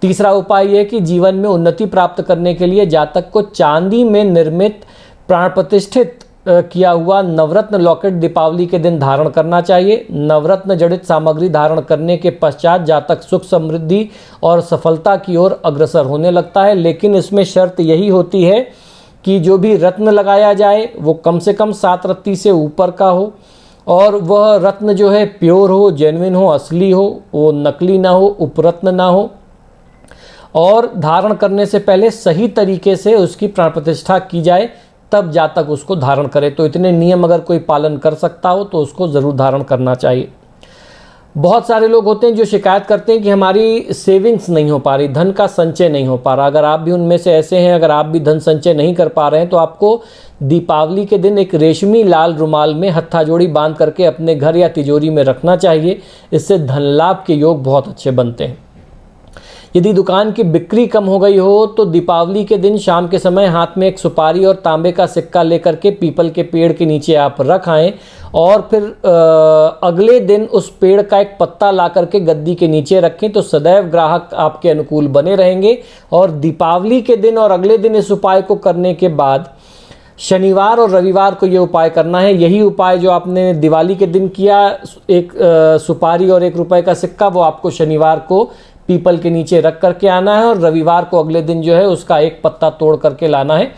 तीसरा उपाय है कि जीवन में उन्नति प्राप्त करने के लिए जातक को चांदी में निर्मित प्राण प्रतिष्ठित किया हुआ नवरत्न लॉकेट दीपावली के दिन धारण करना चाहिए। नवरत्न जड़ित सामग्री धारण करने के पश्चात जातक सुख समृद्धि और सफलता की ओर अग्रसर होने लगता है, लेकिन इसमें शर्त यही होती है कि जो भी रत्न लगाया जाए वो कम से कम 7 रत्ती से ऊपर का हो और वह रत्न जो है प्योर हो, जेन्युइन हो, असली हो, वो नकली ना हो, उपरत्न ना हो। और धारण करने से पहले सही तरीके से उसकी प्राण प्रतिष्ठा की जाए, तब जातक उसको धारण करे। तो इतने नियम अगर कोई पालन कर सकता हो तो उसको ज़रूर धारण करना चाहिए। बहुत सारे लोग होते हैं जो शिकायत करते हैं कि हमारी सेविंग्स नहीं हो पा रही, धन का संचय नहीं हो पा रहा। अगर आप भी उनमें से ऐसे हैं, अगर आप भी धन संचय नहीं कर पा रहे हैं तो आपको दीपावली के दिन एक रेशमी लाल रुमाल में हत्थाजोड़ी बांध करके अपने घर या तिजोरी में रखना चाहिए। इससे धन लाभ के योग बहुत अच्छे बनते हैं। यदि दुकान की बिक्री कम हो गई हो तो दीपावली के दिन शाम के समय हाथ में एक सुपारी और तांबे का सिक्का लेकर के पीपल के पेड़ के नीचे आप रख आएं और फिर अगले दिन उस पेड़ का एक पत्ता ला करके गद्दी के नीचे रखें तो सदैव ग्राहक आपके अनुकूल बने रहेंगे। और दीपावली के दिन और अगले दिन इस उपाय को करने के बाद शनिवार और रविवार को ये उपाय करना है। यही उपाय जो आपने दिवाली के दिन किया, एक सुपारी और 1 रुपए का सिक्का, वो आपको शनिवार को पीपल के नीचे रख करके आना है और रविवार को अगले दिन जो है उसका एक पत्ता तोड़ करके लाना है।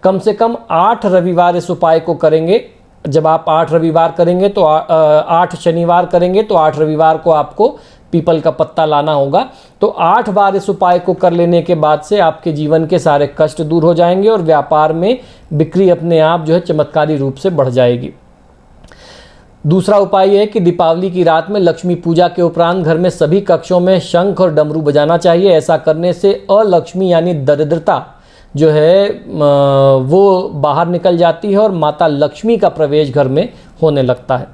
कम से कम 8 रविवार इस उपाय को करेंगे। जब आप 8 रविवार करेंगे तो 8 शनिवार करेंगे तो 8 रविवार को आपको पीपल का पत्ता लाना होगा। तो 8 बार इस उपाय को कर लेने के बाद से आपके जीवन के सारे कष्ट दूर हो जाएंगे और व्यापार में बिक्री अपने आप जो है चमत्कारी रूप से बढ़ जाएगी। दूसरा उपाय है कि दीपावली की रात में लक्ष्मी पूजा के उपरांत घर में सभी कक्षों में शंख और डमरू बजाना चाहिए। ऐसा करने से अलक्ष्मी यानी दरिद्रता जो है वो बाहर निकल जाती है और माता लक्ष्मी का प्रवेश घर में होने लगता है।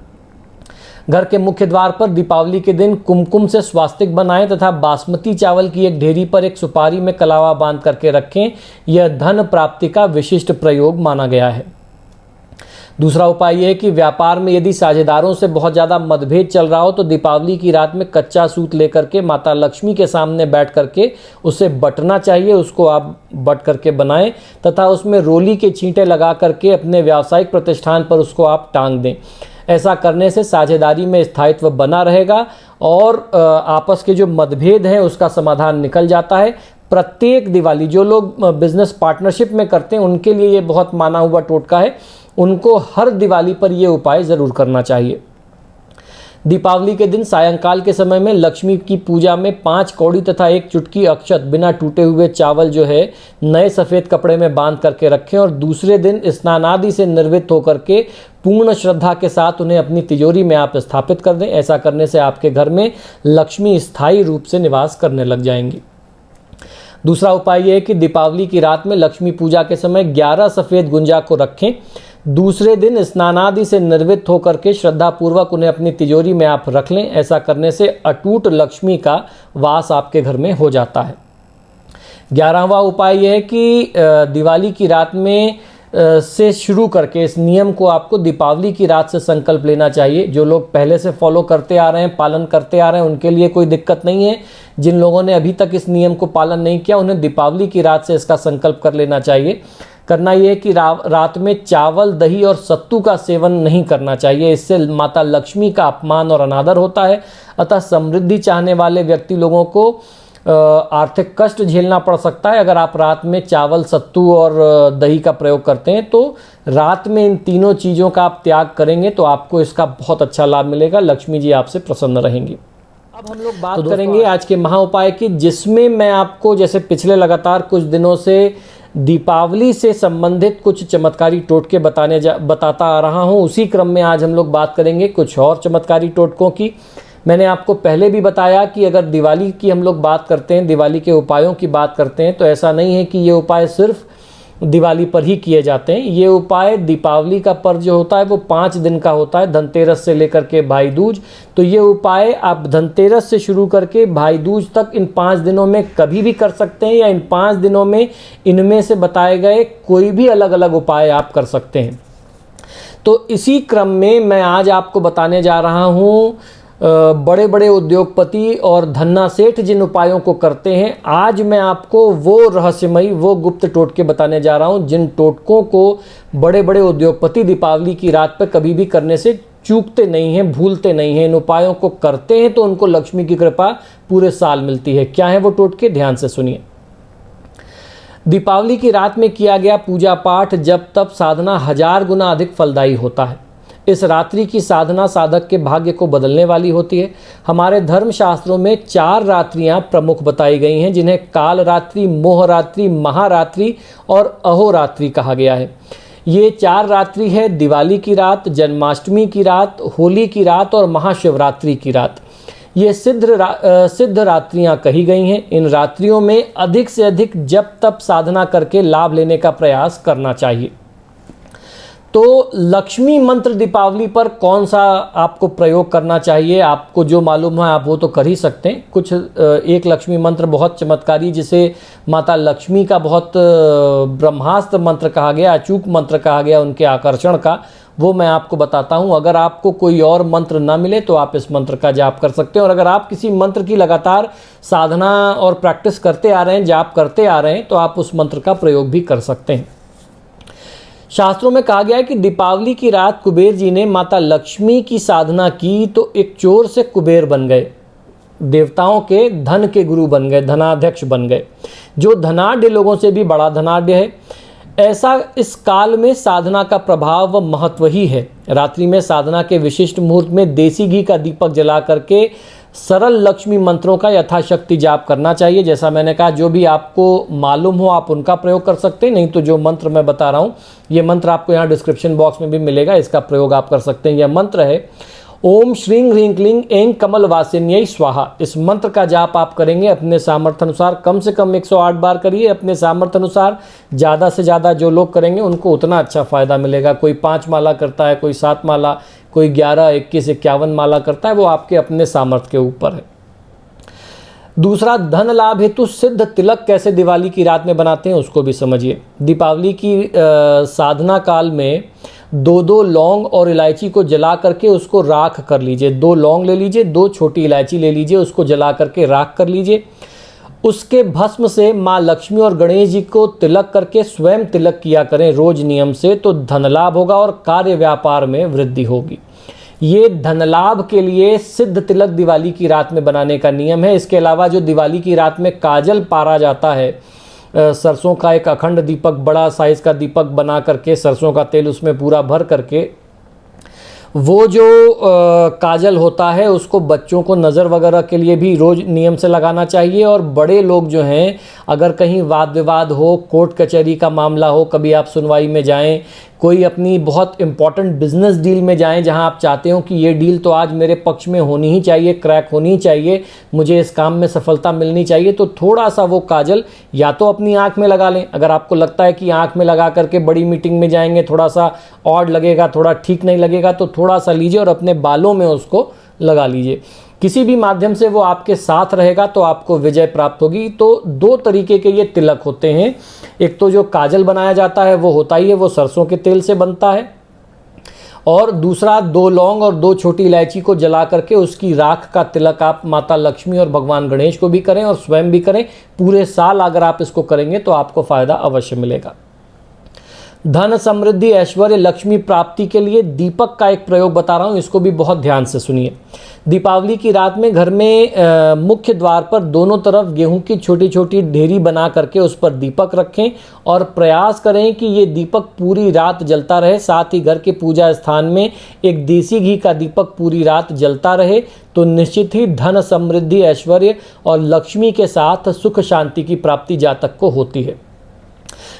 घर के मुख्य द्वार पर दीपावली के दिन कुमकुम से स्वास्तिक बनाएं तथा बासमती चावल की एक ढेरी पर एक सुपारी में कलावा बांध करके रखें। यह धन प्राप्ति का विशिष्ट प्रयोग माना गया है। दूसरा उपाय यह है कि व्यापार में यदि साझेदारों से बहुत ज़्यादा मतभेद चल रहा हो तो दीपावली की रात में कच्चा सूत लेकर के माता लक्ष्मी के सामने बैठ करके उसे बटना चाहिए। उसको आप बट करके बनाएं तथा उसमें रोली के छींटे लगा करके अपने व्यावसायिक प्रतिष्ठान पर उसको आप टांग दें। ऐसा करने से साझेदारी में स्थायित्व बना रहेगा और आपस के जो मतभेद हैं उसका समाधान निकल जाता है। प्रत्येक दिवाली जो लोग बिजनेस पार्टनरशिप में करते हैं उनके लिए ये बहुत माना हुआ टोटका है। उनको हर दिवाली पर यह उपाय ज़रूर करना चाहिए। दीपावली के दिन सायंकाल के समय में लक्ष्मी की पूजा में 5 कौड़ी तथा 1 चुटकी अक्षत बिना टूटे हुए चावल जो है नए सफ़ेद कपड़े में बांध करके रखें और दूसरे दिन स्नान आदि से निर्वृत्त होकर के पूर्ण श्रद्धा के साथ उन्हें अपनी तिजोरी में आप स्थापित कर दें। ऐसा करने से आपके घर में लक्ष्मी स्थायी रूप से निवास करने लग जाएंगी। दूसरा उपाय यह है कि दीपावली की रात में लक्ष्मी पूजा के समय 11 सफ़ेद गुंजा को रखें। दूसरे दिन स्नानादि से निर्वृत्त होकर के श्रद्धापूर्वक उन्हें अपनी तिजोरी में आप रख लें। ऐसा करने से अटूट लक्ष्मी का वास आपके घर में हो जाता है। 11वां उपाय यह है कि दिवाली की रात में से शुरू करके इस नियम को आपको दीपावली की रात से संकल्प लेना चाहिए। जो लोग पहले से फॉलो करते आ रहे हैं, पालन करते आ रहे हैं, उनके लिए कोई दिक्कत नहीं है। जिन लोगों ने अभी तक इस नियम को पालन नहीं किया, उन्हें दीपावली की रात से इसका संकल्प कर लेना चाहिए। करना ये है कि रात में चावल, दही और सत्तू का सेवन नहीं करना चाहिए। इससे माता लक्ष्मी का अपमान और अनादर होता है। अतः समृद्धि चाहने वाले व्यक्ति लोगों को आर्थिक कष्ट झेलना पड़ सकता है अगर आप रात में चावल, सत्तू और दही का प्रयोग करते हैं। तो रात में इन तीनों चीज़ों का आप त्याग करेंगे तो आपको इसका बहुत अच्छा लाभ मिलेगा। लक्ष्मी जी आपसे प्रसन्न रहेंगी। अब हम लोग बात करेंगे आज के महा उपाय की, जिसमें मैं आपको जैसे पिछले लगातार कुछ दिनों से दीपावली से संबंधित कुछ चमत्कारी टोटके बताता आ रहा हूं। उसी क्रम में आज हम लोग बात करेंगे कुछ और चमत्कारी टोटकों की। मैंने आपको पहले भी बताया कि अगर दिवाली की हम लोग बात करते हैं, दिवाली के उपायों की बात करते हैं, तो ऐसा नहीं है कि ये उपाय सिर्फ दिवाली पर ही किए जाते हैं। ये उपाय, दीपावली का पर्व जो होता है वो 5 दिन का होता है, धनतेरस से लेकर के भाई दूज। तो ये उपाय आप धनतेरस से शुरू करके भाई दूज तक इन 5 दिनों में कभी भी कर सकते हैं, या इन 5 दिनों में इनमें से बताए गए कोई भी अलग अलग उपाय आप कर सकते हैं। तो इसी क्रम में मैं आज आपको बताने जा रहा हूँ बड़े बड़े उद्योगपति और धन्ना सेठ जिन उपायों को करते हैं। आज मैं आपको वो रहस्यमयी, वो गुप्त टोटके बताने जा रहा हूं जिन टोटकों को बड़े बड़े उद्योगपति दीपावली की रात पर कभी भी करने से चूकते नहीं हैं, भूलते नहीं हैं। इन उपायों को करते हैं तो उनको लक्ष्मी की कृपा पूरे साल मिलती है। क्या है वो टोटके, ध्यान से सुनिए। दीपावली की रात में किया गया पूजा पाठ, जप तप, साधना 1000 गुना अधिक फलदायी होता है। इस रात्रि की साधना साधक के भाग्य को बदलने वाली होती है। हमारे धर्मशास्त्रों में 4 रात्रियां प्रमुख बताई गई हैं, जिन्हें काल रात्रि, मोह रात्रि, महारात्रि और अहोरात्रि कहा गया है। ये 4 रात्रि है दिवाली की रात, जन्माष्टमी की रात, होली की रात और महाशिवरात्रि की रात। ये सिद्ध रात्रियां कही गई हैं। इन रात्रियों में अधिक से अधिक जप तप साधना करके लाभ लेने का प्रयास करना चाहिए। तो लक्ष्मी मंत्र दीपावली पर कौन सा आपको प्रयोग करना चाहिए, आपको जो मालूम है आप वो तो कर ही सकते हैं। कुछ एक लक्ष्मी मंत्र बहुत चमत्कारी, जिसे माता लक्ष्मी का बहुत ब्रह्मास्त्र मंत्र कहा गया, अचूक मंत्र कहा गया उनके आकर्षण का, वो मैं आपको बताता हूँ। अगर आपको कोई और मंत्र ना मिले तो आप इस मंत्र का जाप कर सकते हैं। और अगर आप किसी मंत्र की लगातार साधना और प्रैक्टिस करते आ रहे हैं, जाप करते आ रहे हैं, तो आप उस मंत्र का प्रयोग भी कर सकते हैं। शास्त्रों में कहा गया है कि दीपावली की रात कुबेर जी ने माता लक्ष्मी की साधना की तो एक चोर से कुबेर बन गए, देवताओं के धन के गुरु बन गए, धनाध्यक्ष बन गए, जो धनाढ्य लोगों से भी बड़ा धनाढ्य है। ऐसा इस काल में साधना का प्रभाव व महत्व ही है। रात्रि में साधना के विशिष्ट मुहूर्त में देसी घी का दीपक जला करके सरल लक्ष्मी मंत्रों का यथाशक्ति जाप करना चाहिए। जैसा मैंने कहा, जो भी आपको मालूम हो आप उनका प्रयोग कर सकते हैं, नहीं तो जो मंत्र मैं बता रहा हूँ, ये मंत्र आपको यहाँ डिस्क्रिप्शन बॉक्स में भी मिलेगा, इसका प्रयोग आप कर सकते हैं। यह मंत्र है ओम श्रीं ह्रीं क्लीं ऐं कमल वासिन्यै स्वाहा। इस मंत्र का जाप आप करेंगे अपने सामर्थ्य अनुसार, कम से कम 108 बार करिए अपने सामर्थ्य अनुसार। ज़्यादा से ज़्यादा जो लोग करेंगे उनको उतना अच्छा फ़ायदा मिलेगा। कोई 5 माला करता है, कोई 7 माला, कोई 11, 21, 51 माला करता है, वो आपके अपने सामर्थ्य के ऊपर है। दूसरा, धन लाभ हेतु सिद्ध तिलक कैसे दिवाली की रात में बनाते हैं उसको भी समझिए। दीपावली की साधना काल में 2-2 लौंग और इलायची को जला करके उसको राख कर लीजिए। 2 लौंग ले लीजिए, 2 छोटी इलायची ले लीजिए, उसको जला करके राख कर लीजिए। उसके भस्म से माँ लक्ष्मी और गणेश जी को तिलक करके स्वयं तिलक किया करें रोज नियम से, तो धन लाभ होगा और कार्य व्यापार में वृद्धि होगी। ये धन लाभ के लिए सिद्ध तिलक दिवाली की रात में बनाने का नियम है। इसके अलावा जो दिवाली की रात में काजल पारा जाता है, सरसों का एक अखंड दीपक, बड़ा साइज का दीपक बना करके सरसों का तेल उसमें पूरा भर करके, वो जो काजल होता है उसको बच्चों को नज़र वगैरह के लिए भी रोज़ नियम से लगाना चाहिए। और बड़े लोग जो हैं, अगर कहीं वाद विवाद हो, कोर्ट कचहरी का मामला हो, कभी आप सुनवाई में जाएं, कोई अपनी बहुत इंपॉर्टेंट बिजनेस डील में जाएं जहां आप चाहते हो कि ये डील तो आज मेरे पक्ष में होनी ही चाहिए, क्रैक होनी ही चाहिए, मुझे इस काम में सफलता मिलनी चाहिए, तो थोड़ा सा वो काजल या तो अपनी आंख में लगा लें। अगर आपको लगता है कि आंख में लगा करके बड़ी मीटिंग में जाएंगे थोड़ा सा ऑड लगेगा, थोड़ा ठीक नहीं लगेगा, तो थोड़ा सा लीजिए और अपने बालों में उसको लगा लीजिए। किसी भी माध्यम से वो आपके साथ रहेगा तो आपको विजय प्राप्त होगी। तो दो तरीके के ये तिलक होते हैं। एक तो जो काजल बनाया जाता है वो होता ही है, वो सरसों के तेल से बनता है, और दूसरा 2 लौंग और 2 छोटी इलायची को जला करके उसकी राख का तिलक आप माता लक्ष्मी और भगवान गणेश को भी करें और स्वयं भी करें। पूरे साल अगर आप इसको करेंगे तो आपको फ़ायदा अवश्य मिलेगा। धन, समृद्धि, ऐश्वर्य, लक्ष्मी प्राप्ति के लिए दीपक का एक प्रयोग बता रहा हूँ, इसको भी बहुत ध्यान से सुनिए। दीपावली की रात में घर में मुख्य द्वार पर दोनों तरफ गेहूं की छोटी छोटी ढेरी बना करके उस पर दीपक रखें और प्रयास करें कि ये दीपक पूरी रात जलता रहे। साथ ही घर के पूजा स्थान में एक देसी घी का दीपक पूरी रात जलता रहे तो निश्चित ही धन, समृद्धि, ऐश्वर्य और लक्ष्मी के साथ सुख शांति की प्राप्ति जातक को होती है।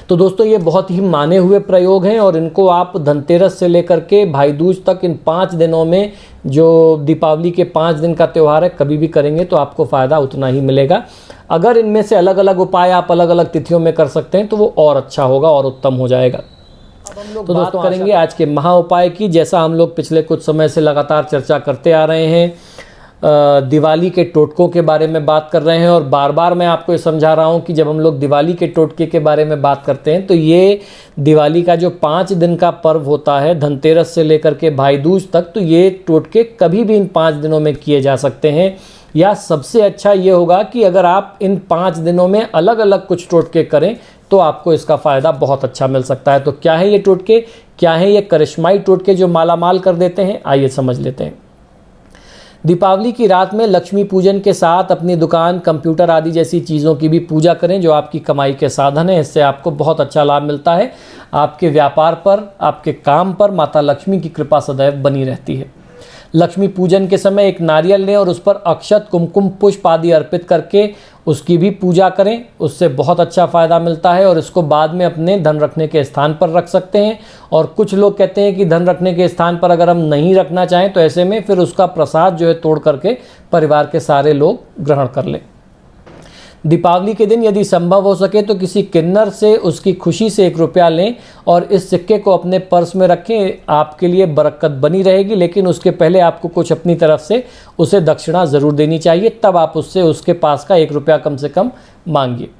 तो दोस्तों ये बहुत ही माने हुए प्रयोग हैं और इनको आप धनतेरस से लेकर के भाई दूज तक इन 5 दिनों में, जो दीपावली के 5 दिन का त्यौहार है, कभी भी करेंगे तो आपको फ़ायदा उतना ही मिलेगा। अगर इनमें से अलग अलग उपाय आप अलग अलग तिथियों में कर सकते हैं तो वो और अच्छा होगा और उत्तम हो जाएगा। अब हम लोग तो दोस्तों करेंगे आज के महा उपाय की। जैसा हम लोग पिछले कुछ समय से लगातार चर्चा करते आ रहे हैं, दिवाली के टोटकों के बारे में बात कर रहे हैं और बार बार मैं आपको ये समझा रहा हूँ कि जब हम लोग दिवाली के टोटके के बारे में बात करते हैं तो ये दिवाली का जो 5 दिन का पर्व होता है, धनतेरस से लेकर के भाई दूज तक, तो ये टोटके कभी भी इन 5 दिनों में किए जा सकते हैं। या सबसे अच्छा ये होगा कि अगर आप इन 5 दिनों में अलग अलग कुछ टोटके करें तो आपको इसका फ़ायदा बहुत अच्छा मिल सकता है। तो क्या है ये टोटके, क्या है ये करिश्माई टोटके जो मालामाल कर देते हैं, आइए समझ लेते हैं। दीपावली की रात में लक्ष्मी पूजन के साथ अपनी दुकान, कंप्यूटर आदि जैसी चीज़ों की भी पूजा करें जो आपकी कमाई के साधन है। इससे आपको बहुत अच्छा लाभ मिलता है। आपके व्यापार पर, आपके काम पर माता लक्ष्मी की कृपा सदैव बनी रहती है। लक्ष्मी पूजन के समय एक नारियल लें और उस पर अक्षत, कुमकुम, पुष्प आदि अर्पित करके उसकी भी पूजा करें। उससे बहुत अच्छा फ़ायदा मिलता है और इसको बाद में अपने धन रखने के स्थान पर रख सकते हैं। और कुछ लोग कहते हैं कि धन रखने के स्थान पर अगर हम नहीं रखना चाहें तो ऐसे में फिर उसका प्रसाद जो है तोड़ करके परिवार के सारे लोग ग्रहण कर लें। दीपावली के दिन यदि संभव हो सके तो किसी किन्नर से उसकी खुशी से 1 रुपया लें और इस सिक्के को अपने पर्स में रखें। आपके लिए बरकत बनी रहेगी, लेकिन उसके पहले आपको कुछ अपनी तरफ से उसे दक्षिणा ज़रूर देनी चाहिए, तब आप उससे उसके पास का 1 रुपया कम से कम मांगिए।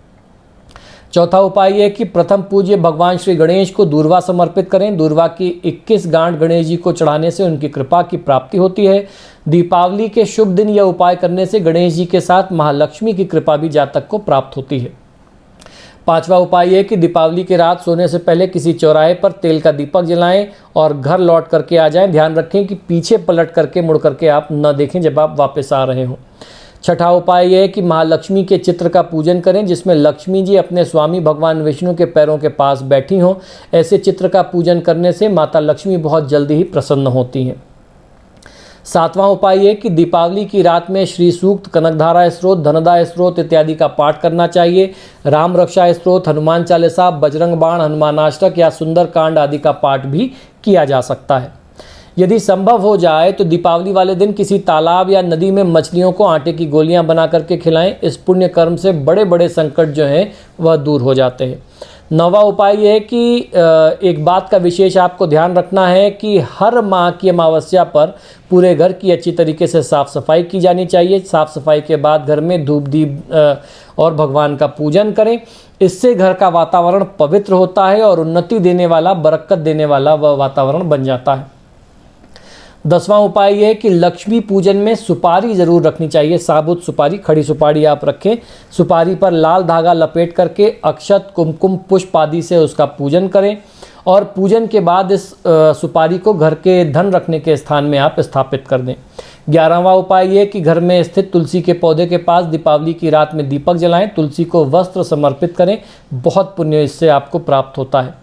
चौथा उपाय ये कि प्रथम पूज्य भगवान श्री गणेश को दूर्वा समर्पित करें। दूर्वा की 21 गांठ गणेश जी को चढ़ाने से उनकी कृपा की प्राप्ति होती है। दीपावली के शुभ दिन यह उपाय करने से गणेश जी के साथ महालक्ष्मी की कृपा भी जातक को प्राप्त होती है। 5वां उपाय यह कि दीपावली की रात सोने से पहले किसी चौराहे पर तेल का दीपक जलाएं और घर लौट करके आ जाएं। ध्यान रखें कि पीछे पलट करके, मुड़ करके आप न देखें जब आप वापस आ रहे हों। 6ठा उपाय यह है कि महालक्ष्मी के चित्र का पूजन करें जिसमें लक्ष्मी जी अपने स्वामी भगवान विष्णु के पैरों के पास बैठी हों। ऐसे चित्र का पूजन करने से माता लक्ष्मी बहुत जल्दी ही प्रसन्न होती हैं। 7वां उपाय यह कि दीपावली की रात में श्री सूक्त, कनकधारा स्त्रोत, धनदा स्त्रोत इत्यादि का पाठ करना चाहिए। राम रक्षा स्त्रोत, हनुमान चालीसा, बजरंग बाण, हनुमानाष्टक या सुंदरकांड आदि का पाठ भी किया जा सकता है। यदि संभव हो जाए तो दीपावली वाले दिन किसी तालाब या नदी में मछलियों को आटे की गोलियां बना करके खिलाएं। इस पुण्य कर्म से बड़े बड़े संकट जो हैं वह दूर हो जाते हैं। 9वां उपाय यह है कि एक बात का विशेष आपको ध्यान रखना है कि हर माह की अमावस्या पर पूरे घर की अच्छी तरीके से साफ़ सफाई की जानी चाहिए। साफ़ सफाई के बाद घर में धूप दीप और भगवान का पूजन करें। इससे घर का वातावरण पवित्र होता है और उन्नति देने वाला, बरकत देने वाला वह वातावरण बन जाता है। 10वां उपाय यह है कि लक्ष्मी पूजन में सुपारी ज़रूर रखनी चाहिए। साबुत सुपारी, खड़ी सुपारी आप रखें। सुपारी पर लाल धागा लपेट करके अक्षत, कुमकुम, पुष्प आदि से उसका पूजन करें और पूजन के बाद इस सुपारी को घर के धन रखने के स्थान में आप स्थापित कर दें। 11वां उपाय यह कि घर में स्थित तुलसी के पौधे के पास दीपावली की रात में दीपक जलाएं। तुलसी को वस्त्र समर्पित करें, बहुत पुण्य इससे आपको प्राप्त होता है।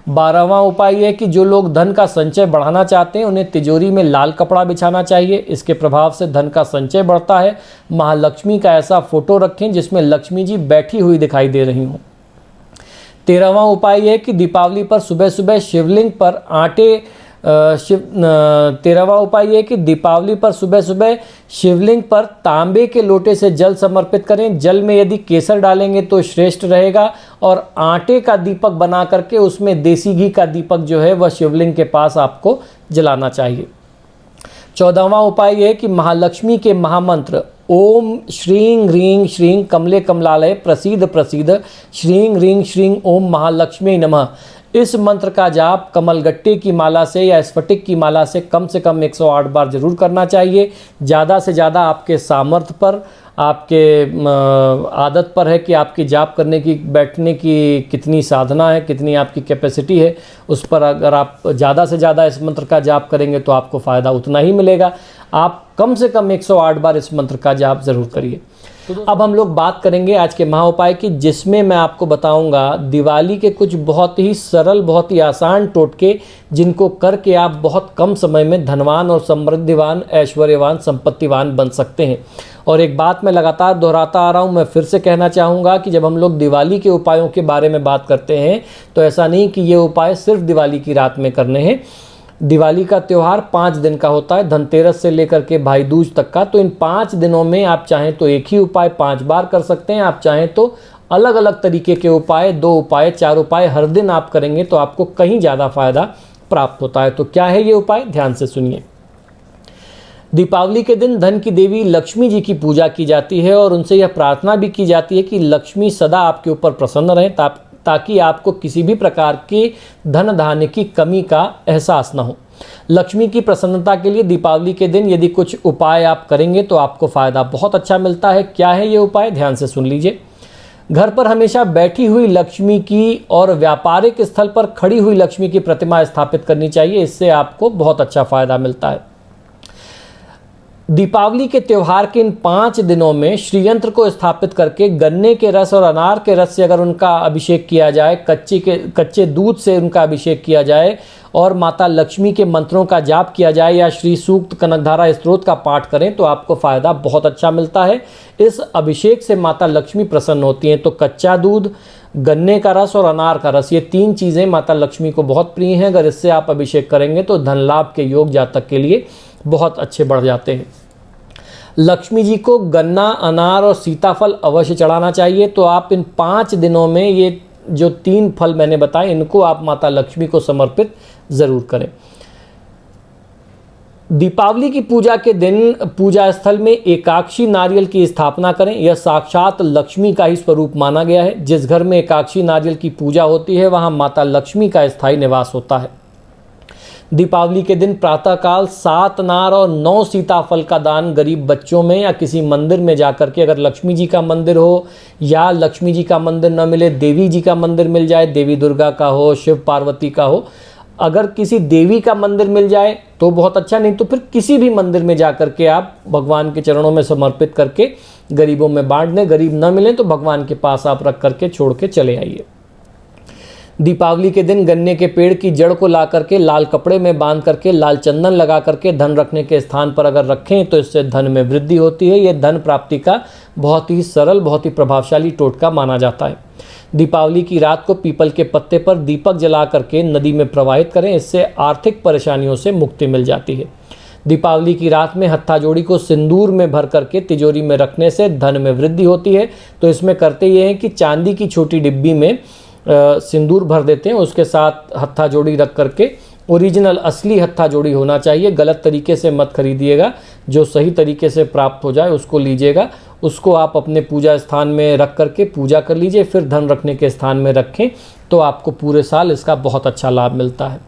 12वां उपाय यह कि जो लोग धन का संचय बढ़ाना चाहते हैं उन्हें तिजोरी में लाल कपड़ा बिछाना चाहिए। इसके प्रभाव से धन का संचय बढ़ता है। महालक्ष्मी का ऐसा फोटो रखें जिसमें लक्ष्मी जी बैठी हुई दिखाई दे रही हों। 13वां उपाय यह कि दीपावली पर सुबह सुबह शिवलिंग पर 13वां उपाय यह कि दीपावली पर सुबह सुबह शिवलिंग पर तांबे के लोटे से जल समर्पित करें। जल में यदि केसर डालेंगे तो श्रेष्ठ रहेगा और आटे का दीपक बना करके उसमें देसी घी का दीपक जो है वह शिवलिंग के पास आपको जलाना चाहिए। 14वां उपाय ये है कि महालक्ष्मी के महामंत्र ओम श्रीं ह्रीं श्रीं कमले कमलालय प्रसीद प्रसीद श्रीं ह्रीं श्रीं ओम महालक्ष्मी नमः, इस मंत्र का जाप कमलगट्टे की माला से या स्फटिक की माला से कम 108 बार जरूर करना चाहिए। ज़्यादा से ज़्यादा आपके सामर्थ्य पर, आपके आदत पर है कि आपकी जाप करने की, बैठने की कितनी साधना है, कितनी आपकी कैपेसिटी है, उस पर अगर आप ज़्यादा से ज़्यादा इस मंत्र का जाप करेंगे तो आपको फ़ायदा उतना ही मिलेगा। आप कम से कम 108 बार इस मंत्र का जाप ज़रूर करिए। अब हम लोग बात करेंगे आज के महा उपाय की, जिसमें मैं आपको बताऊंगा दिवाली के कुछ बहुत ही सरल, बहुत ही आसान टोटके, जिनको करके आप बहुत कम समय में धनवान और समृद्धिवान, ऐश्वर्यवान, संपत्तिवान बन सकते हैं। और एक बात मैं लगातार दोहराता आ रहा हूं, मैं फिर से कहना चाहूँगा कि जब हम लोग दिवाली के उपायों के बारे में बात करते हैं तो ऐसा नहीं कि ये उपाय सिर्फ दिवाली की रात में करने हैं। दिवाली का त्यौहार 5 दिन का होता है, धनतेरस से लेकर के भाई दूज तक का। तो इन 5 दिनों में आप चाहें तो एक ही उपाय 5 बार कर सकते हैं, आप चाहें तो अलग अलग तरीके के उपाय, 2 उपाय, 4 उपाय हर दिन आप करेंगे तो आपको कहीं ज़्यादा फायदा प्राप्त होता है। तो क्या है ये उपाय, ध्यान से सुनिए। दीपावली के दिन धन की देवी लक्ष्मी जी की पूजा की जाती है और उनसे यह प्रार्थना भी की जाती है कि लक्ष्मी सदा आपके ऊपर प्रसन्न रहें, ताकि आपको किसी भी प्रकार की धन धान्य की कमी का एहसास न हो। लक्ष्मी की प्रसन्नता के लिए दीपावली के दिन यदि कुछ उपाय आप करेंगे तो आपको फ़ायदा बहुत अच्छा मिलता है। क्या है ये उपाय, ध्यान से सुन लीजिए। घर पर हमेशा बैठी हुई लक्ष्मी की और व्यापारिक स्थल पर खड़ी हुई लक्ष्मी की प्रतिमा स्थापित करनी चाहिए, इससे आपको बहुत अच्छा फ़ायदा मिलता है। दीपावली के त्यौहार के इन 5 दिनों में श्रीयंत्र को स्थापित करके गन्ने के रस और अनार के रस से अगर उनका अभिषेक किया जाए, कच्चे दूध से उनका अभिषेक किया जाए और माता लक्ष्मी के मंत्रों का जाप किया जाए या श्री सूक्त, कनकधारा स्तोत्र का पाठ करें तो आपको फ़ायदा बहुत अच्छा मिलता है। इस अभिषेक से माता लक्ष्मी प्रसन्न होती हैं। तो कच्चा दूध, गन्ने का रस और अनार का रस, ये 3 चीज़ें माता लक्ष्मी को बहुत प्रिय हैं। अगर इससे आप अभिषेक करेंगे तो धन लाभ के योग जातक के लिए बहुत अच्छे बढ़ जाते हैं। लक्ष्मी जी को गन्ना, अनार और सीताफल अवश्य चढ़ाना चाहिए। तो आप इन 5 दिनों में ये जो 3 फल मैंने बताए, इनको आप माता लक्ष्मी को समर्पित ज़रूर करें। दीपावली की पूजा के दिन पूजा स्थल में एकाक्षी नारियल की स्थापना करें। यह साक्षात लक्ष्मी का ही स्वरूप माना गया है। जिस घर में एकाक्षी नारियल की पूजा होती है वहाँ माता लक्ष्मी का स्थायी निवास होता है। दीपावली के दिन प्रातःकाल 7 नार और 9 सीताफल का दान गरीब बच्चों में या किसी मंदिर में जाकर के, अगर लक्ष्मी जी का मंदिर हो या लक्ष्मी जी का मंदिर न मिले, देवी जी का मंदिर मिल जाए, देवी दुर्गा का हो, शिव पार्वती का हो, अगर किसी देवी का मंदिर मिल जाए तो बहुत अच्छा, नहीं तो फिर किसी भी मंदिर में जाकर के आप भगवान के चरणों में समर्पित करके गरीबों में बांट दें। गरीब न मिले तो भगवान के पास आप रख करके छोड़ के चले आइए। दीपावली के दिन गन्ने के पेड़ की जड़ को ला करके लाल कपड़े में बांध करके लाल चंदन लगा करके धन रखने के स्थान पर अगर रखें तो इससे धन में वृद्धि होती है। यह धन प्राप्ति का बहुत ही सरल, बहुत ही प्रभावशाली टोटका माना जाता है। दीपावली की रात को पीपल के पत्ते पर दीपक जला करके नदी में प्रवाहित करें, इससे आर्थिक परेशानियों से मुक्ति मिल जाती है। दीपावली की रात में हत्था जोड़ी को सिंदूर में भर करके तिजोरी में रखने से धन में वृद्धि होती है। तो इसमें करते ये हैं कि चांदी की छोटी डिब्बी में सिंदूर भर देते हैं, उसके साथ हत्था जोड़ी रख करके, ओरिजिनल असली हत्था जोड़ी होना चाहिए, गलत तरीके से मत खरीदिएगा, जो सही तरीके से प्राप्त हो जाए उसको लीजिएगा। उसको आप अपने पूजा स्थान में रख करके पूजा कर लीजिए, फिर धन रखने के स्थान में रखें तो आपको पूरे साल इसका बहुत अच्छा लाभ मिलता है।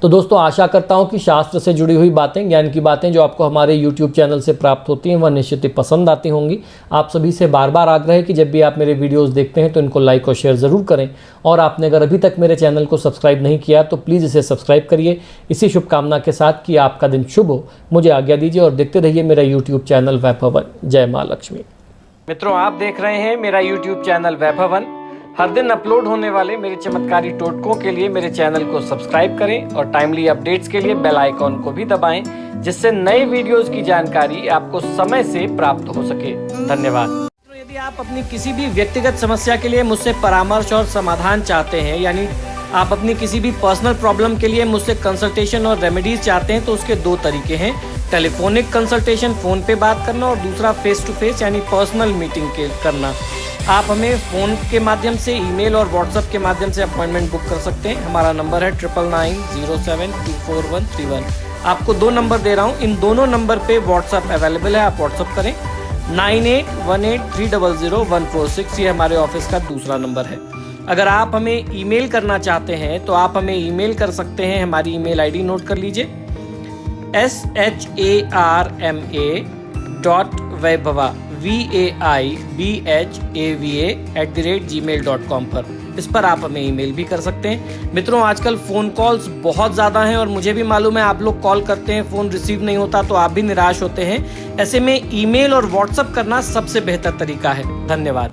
तो दोस्तों, आशा करता हूं कि शास्त्र से जुड़ी हुई बातें, ज्ञान की बातें जो आपको हमारे YouTube चैनल से प्राप्त होती हैं वह निश्चित ही पसंद आती होंगी। आप सभी से बार बार आग्रह है कि जब भी आप मेरे वीडियोस देखते हैं तो इनको लाइक और शेयर ज़रूर करें, और आपने अगर अभी तक मेरे चैनल को सब्सक्राइब नहीं किया तो प्लीज़ इसे सब्सक्राइब करिए। इसी शुभकामना के साथ कि आपका दिन शुभ हो, मुझे आज्ञा दीजिए और देखते रहिए मेरा YouTube चैनल वैभवन। जय माँ लक्ष्मी। मित्रों, आप देख रहे हैं मेरा YouTube चैनल वैभवन। हर दिन अपलोड होने वाले मेरे चमत्कारी टोटकों के लिए मेरे चैनल को सब्सक्राइब करें और टाइमली अपडेट्स के लिए बेल आइकॉन को भी दबाएं, जिससे नए वीडियोस की जानकारी आपको समय से प्राप्त हो सके। धन्यवाद। तो यदि आप अपनी किसी भी व्यक्तिगत समस्या के लिए मुझसे परामर्श और समाधान चाहते हैं, यानी आप अपनी किसी भी पर्सनल प्रॉब्लम के लिए मुझसे कंसल्टेशन और रेमेडीज चाहते हैं, तो उसके 2 तरीके हैं। टेलीफोनिक कंसल्टेशन, फ़ोन पे बात करना, और दूसरा फेस टू फेस यानी पर्सनल मीटिंग करना। आप हमें फ़ोन के माध्यम से, ईमेल और व्हाट्सएप के माध्यम से अपॉइंटमेंट बुक कर सकते हैं। हमारा नंबर है 9990724131। आपको 2 नंबर दे रहा हूँ, इन दोनों नंबर पे व्हाट्सएप अवेलेबल है, आप व्हाट्सएप करें। 9818300146 ये हमारे ऑफिस का दूसरा नंबर है। अगर आप हमें ईमेल करना चाहते हैं तो आप हमें ईमेल कर सकते हैं। हमारी ईमेल आईडी नोट कर लीजिए, sharma.vaibhava vaibhava@gmail.com पर, इस पर आप हमें ईमेल भी कर सकते हैं। मित्रों, आजकल फ़ोन कॉल्स बहुत ज़्यादा हैं और मुझे भी मालूम है आप लोग कॉल करते हैं, फ़ोन रिसीव नहीं होता तो आप भी निराश होते हैं। ऐसे में ईमेल और व्हाट्सएप करना सबसे बेहतर तरीका है। धन्यवाद।